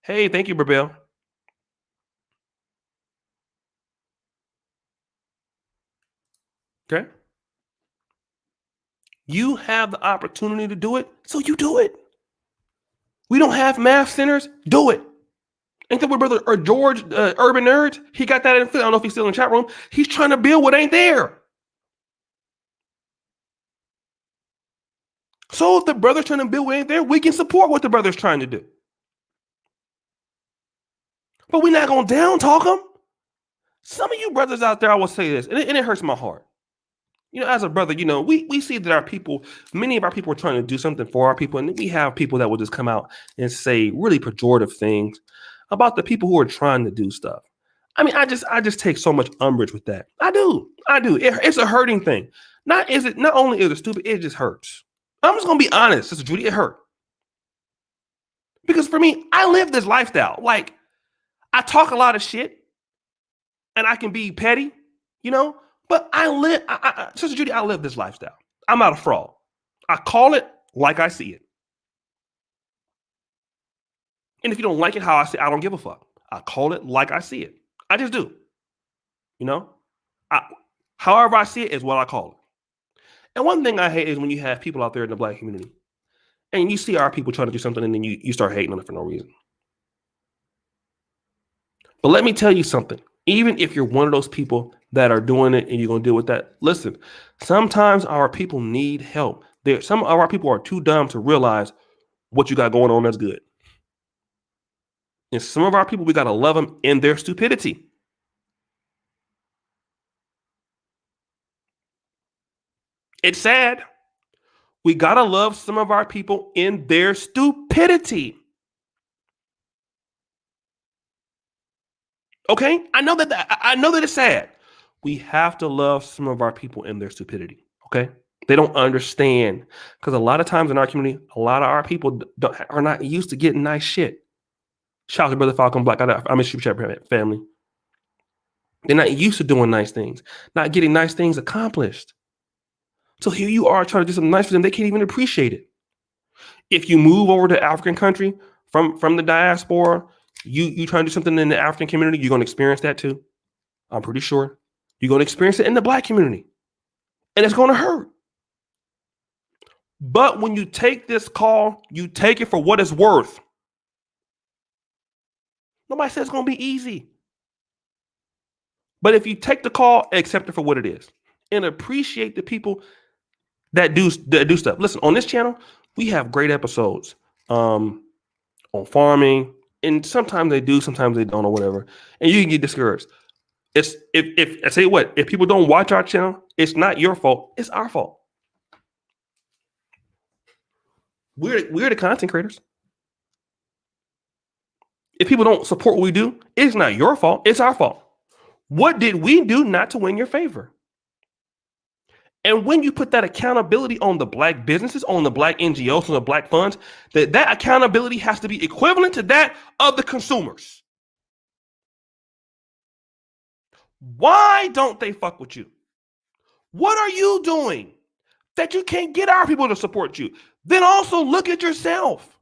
Hey, thank you, Babel. Okay, you have the opportunity to do it, so you do it. We don't have math centers. Do it. Ain't that what brother or George Urban Nerds? He got that in. I don't know if he's still in the chat room. He's trying to build what ain't there. So if the brother's trying to build what ain't there, we can support what the brother's trying to do. But we're not gonna down talk them. Some of you brothers out there, I will say this, and it hurts my heart. You know, as a brother, you know, we see that our people, many of our people are trying to do something for our people, and we have people that will just come out and say really pejorative things about the people who are trying to do stuff. I mean, I just take so much umbrage with that. I do. It's a hurting thing. Not only is it stupid, it just hurts. I'm just gonna be honest, Sister Judy, it hurt. Because for me, I live this lifestyle. Like, I talk a lot of shit, and I can be petty, you know. But Sister Judy, I live this lifestyle. I'm not a fraud. I call it like I see it. And if you don't like it how I see it, I don't give a fuck. I call it like I see it. I just do. You know? However I see it is what I call it. And one thing I hate is when you have people out there in the black community and you see our people trying to do something and then you start hating on it for no reason. But let me tell you something. Even if you're one of those people that are doing it and you're going to deal with that, listen, sometimes our people need help. Some of our people are too dumb to realize what you got going on that's good. And some of our people, we got to love them in their stupidity. It's sad. We got to love some of our people in their stupidity. Okay? I know that it's sad. We have to love some of our people in their stupidity. Okay? They don't understand. Because a lot of times in our community, a lot of our people are not used to getting nice shit. Shout out to Brother Falcon Black. I'm a Super Chat family. They're not used to doing nice things, not getting nice things accomplished. So here you are trying to do something nice for them. They can't even appreciate it. If you move over to African country from the diaspora, you try to do something in the African community, you're going to experience that too. I'm pretty sure. You're going to experience it in the black community. And it's going to hurt. But when you take this call, you take it for what it's worth. Nobody says it's going to be easy. But if you take the call, accept it for what it is and appreciate the people that do stuff. Listen, on this channel, we have great episodes on farming, and sometimes they do, sometimes they don't, or whatever. And you can get discouraged. It's if I tell you what, if people don't watch our channel, it's not your fault. It's our fault. We're the content creators. If people don't support what we do, it's not your fault. It's our fault. What did we do not to win your favor? And when you put that accountability on the black businesses, on the black NGOs, on the black funds, that accountability has to be equivalent to that of the consumers. Why don't they fuck with you? What are you doing that you can't get our people to support you? Then also look at yourself.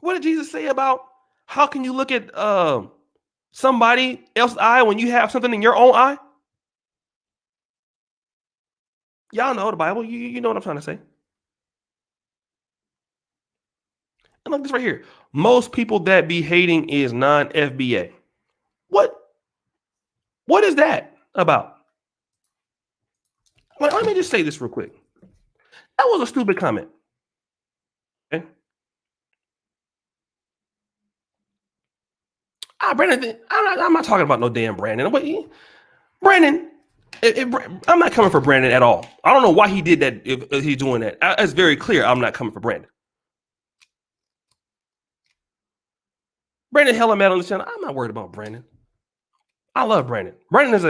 What did Jesus say about how can you look at somebody else's eye when you have something in your own eye? Y'all know the Bible. You know what I'm trying to say. And look this right here. Most people that be hating is non-FBA. What? What is that about? Well, let me just say this real quick. That was a stupid comment. Okay. Brandon, I'm not talking about no damn Brandon. Brandon, I'm not coming for Brandon at all. I don't know why he did that. If he's doing that, it's very clear. I'm not coming for Brandon. Brandon hella mad on the channel. I'm not worried about Brandon. I love Brandon. Brandon is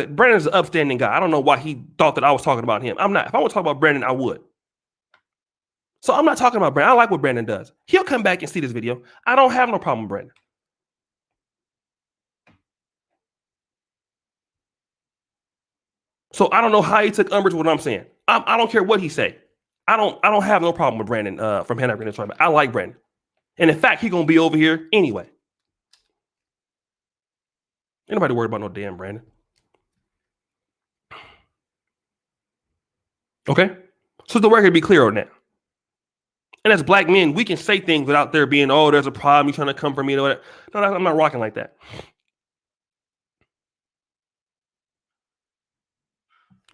an upstanding guy. I don't know why he thought that I was talking about him. I'm not. If I want to talk about Brandon, I would. So I'm not talking about Brandon. I like what Brandon does. He'll come back and see this video. I don't have no problem with Brandon. So I don't know how he took umbrage with what I'm saying. I don't care what he say. I don't have no problem with Brandon from Hand Up Detroit. I like Brandon. And in fact, he's gonna be over here anyway. Anybody worried about no damn Brandon? Okay? So the record be clear on that. And as black men, we can say things without there being, oh, there's a problem, you trying to come for me or whatever. No, I'm not rocking like that.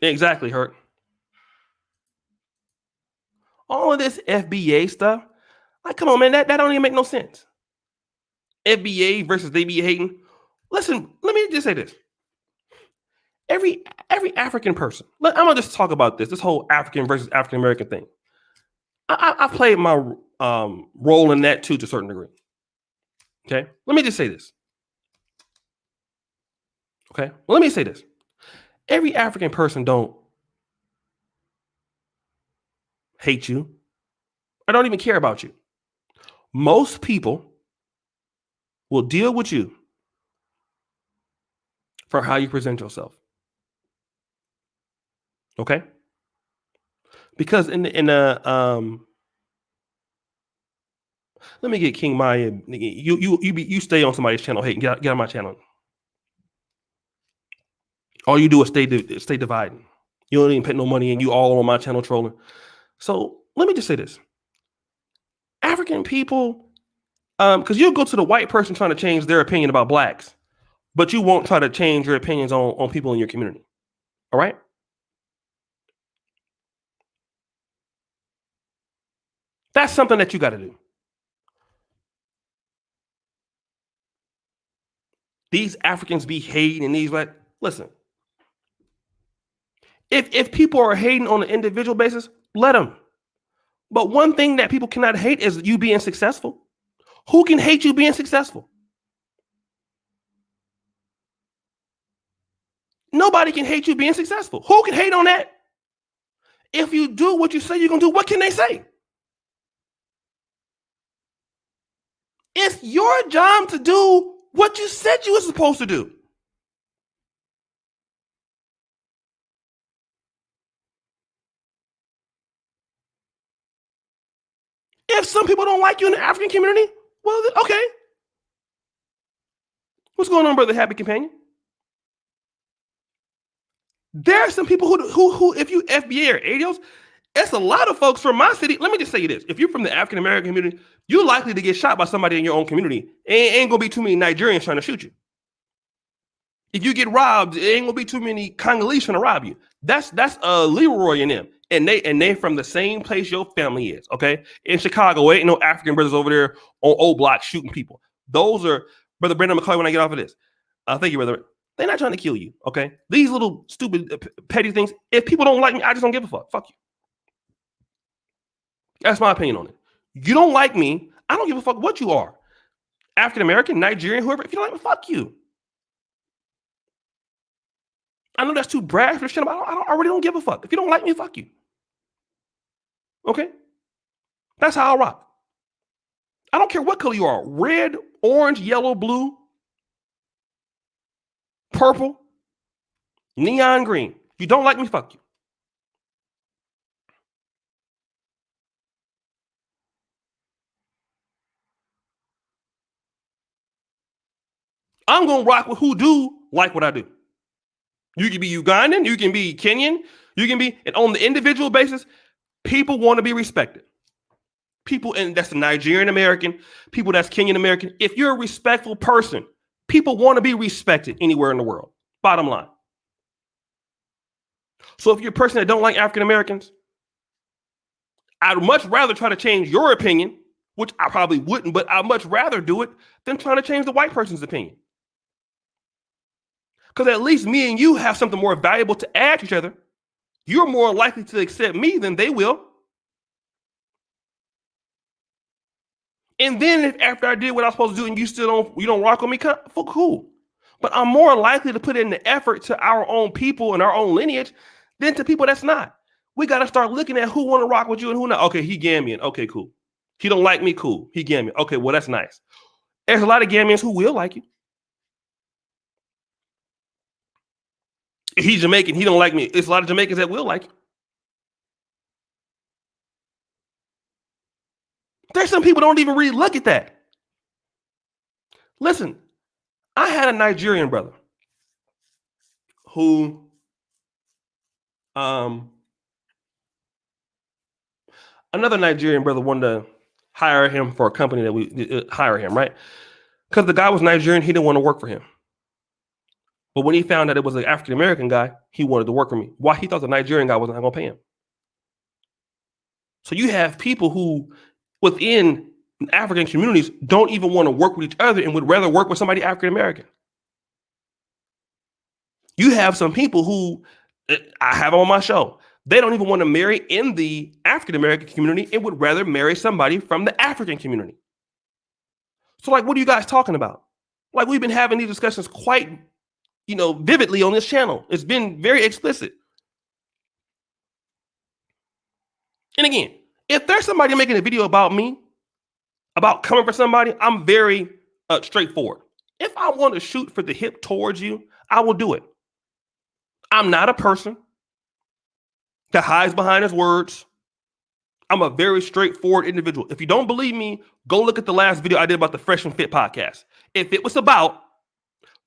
Exactly, Hurt. All of this FBA stuff, like, come on, man, that don't even make no sense. FBA versus they be hating. Listen, let me just say this. Every African person, I'm gonna just talk about this whole African versus African American thing. I played my role in that too, to a certain degree. Okay, let me just say this. Okay, well, let me say this. Every African person don't hate you. I don't even care about you. Most people will deal with you for how you present yourself. Okay, because in the let me get King Maya. You stay on somebody's channel. Hey, get on my channel. All you do is stay dividing. You don't even put no money in. You all on my channel trolling. So let me just say this: African people, because you'll go to the white person trying to change their opinion about blacks, but you won't try to change your opinions on people in your community. All right? That's something that you got to do. These Africans be hating and these like, listen. If people are hating on an individual basis, let them. But one thing that people cannot hate is you being successful. Who can hate you being successful? Nobody can hate you being successful. Who can hate on that? If you do what you say you're going to do, what can they say? It's your job to do what you said you were supposed to do. If some people don't like you in the African community, well, okay. What's going on, brother Happy Companion? There are some people who if you FBA or ADOs, it's a lot of folks from my city. Let me just say this. If you're from the African American community, you're likely to get shot by somebody in your own community. Ain't gonna be too many Nigerians trying to shoot you. If you get robbed, it ain't gonna be too many Congolese trying to rob you. That's Leroy and them. And they from the same place your family is. Okay. In Chicago, ain't no African brothers over there on old blocks shooting people. Those are Brother Brandon McCoy when I get off of this. Thank you, brother. They're not trying to kill you. Okay. These little stupid petty things. If people don't like me, I just don't give a fuck. Fuck you. That's my opinion on it. You don't like me, I don't give a fuck what you are. African American, Nigerian, whoever. If you don't like me, fuck you. I know that's too brash for shit, but I really don't give a fuck. If you don't like me, fuck you. Okay? That's how I rock. I don't care what color you are. Red, orange, yellow, blue, purple, neon green. You don't like me, fuck you. I'm going to rock with who do like what I do. You can be Ugandan, you can be Kenyan, you can be, and on the individual basis, people want to be respected. People, and that's the Nigerian American, people that's Kenyan American. If you're a respectful person, people want to be respected anywhere in the world. Bottom line. So if you're a person that don't like African Americans, I'd much rather try to change your opinion, which I probably wouldn't, but I'd much rather do it than trying to change the white person's opinion. Because at least me and you have something more valuable to add to each other. You're more likely to accept me than they will. And then if after I did what I was supposed to do and you don't rock with me, cool. But I'm more likely to put in the effort to our own people and our own lineage than to people that's not. We got to start looking at who want to rock with you and who not. Okay, he Gambian. Okay, cool. He don't like me. Cool. He Gambian. Okay, well, that's nice. There's a lot of Gambians who will like you. He's Jamaican. He don't like me. It's a lot of Jamaicans that will like you. There's some people don't even really look at that. Listen, I had a Nigerian brother who another Nigerian brother wanted to hire him for a company that we hire him, right? Because the guy was Nigerian, he didn't want to work for him. But when he found that it was an African American guy, he wanted to work for me. Why? He thought the Nigerian guy wasn't going to pay him. So you have people who, within African communities, don't even want to work with each other and would rather work with somebody African American. You have some people who I have on my show. They don't even want to marry in the African American community and would rather marry somebody from the African community. So, like, what are you guys talking about? Like, we've been having these discussions quite, vividly on this channel. It's been very explicit. And again, if there's somebody making a video about me, about coming for somebody, I'm very straightforward. If I want to shoot for the hip towards you, I will do it. I'm not a person that hides behind his words. I'm a very straightforward individual. If you don't believe me, go look at the last video I did about the Fresh and Fit podcast. If it was about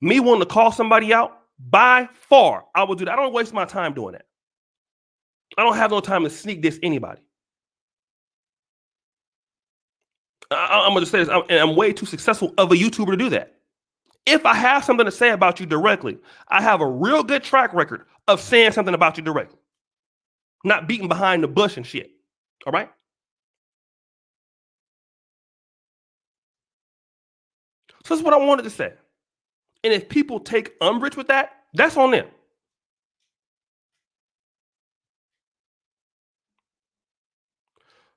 me wanting to call somebody out, by far, I will do that. I don't waste my time doing that. I don't have no time to sneak diss anybody. I'm going to say this, I'm way too successful of a YouTuber to do that. If I have something to say about you directly, I have a real good track record of saying something about you directly. Not beating behind the bush and shit. All right? So that's what I wanted to say. And if people take umbrage with that, that's on them.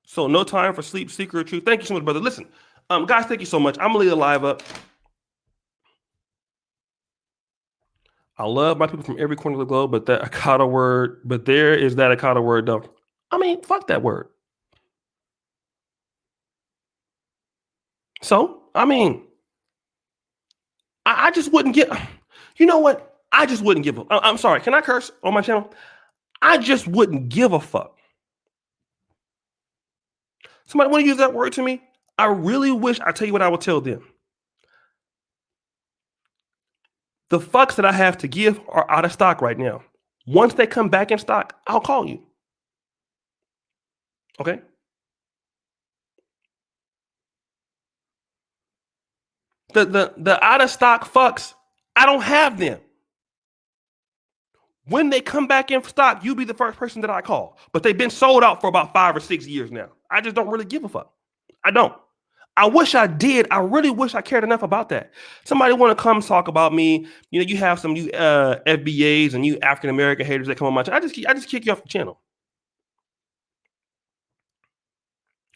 So no time for sleep, secret, or truth. Thank you so much, brother. Listen, guys, thank you so much. I'm going to leave the live up. I love my people from every corner of the globe, but that Akata word, but there is that Akata word, though. I mean, fuck that word. So, I mean, I just wouldn't get, you know what? I just wouldn't give a, I'm sorry, can I curse on my channel? I just wouldn't give a fuck. Somebody want to use that word to me? I really wish I tell you what I would tell them. The fucks that I have to give are out of stock right now. Once they come back in stock, I'll call you. Okay? The out of stock fucks, I don't have them. When they come back in stock, you be the first person that I call. But they've been sold out for about 5 or 6 years now. I just don't really give a fuck. I don't. I wish I did. I really wish I cared enough about that. Somebody want to come talk about me. You have some you FBAs and you African American haters that come on my channel. I just kick you off the channel.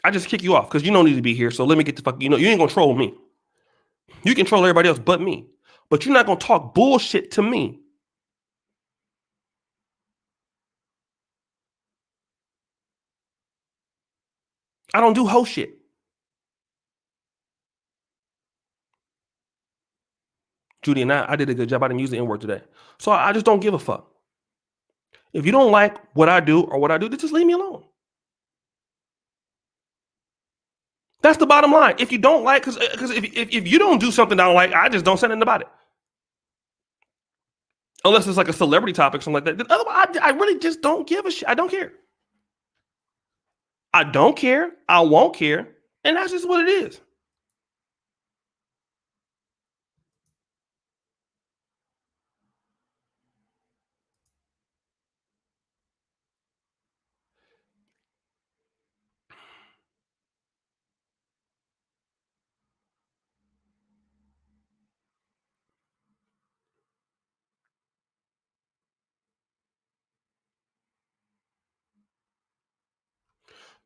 I just kick you off because you don't need to be here. So let me get the fuck. You ain't gonna troll me. You can troll everybody else but me. But you're not gonna talk bullshit to me. I don't do hoe shit. Judy and I did a good job. I didn't use the N word today. So I just don't give a fuck. If you don't like what I do or what I do, then just leave me alone. That's the bottom line. If you don't like, because if you don't do something I don't like, I just don't say anything about it. Unless it's like a celebrity topic, something like that. Then otherwise, I really just don't give a shit. I don't care. I don't care. I won't care. And that's just what it is.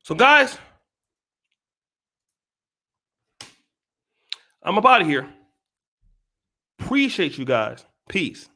So, guys, I'm up out of here. Appreciate you guys. Peace.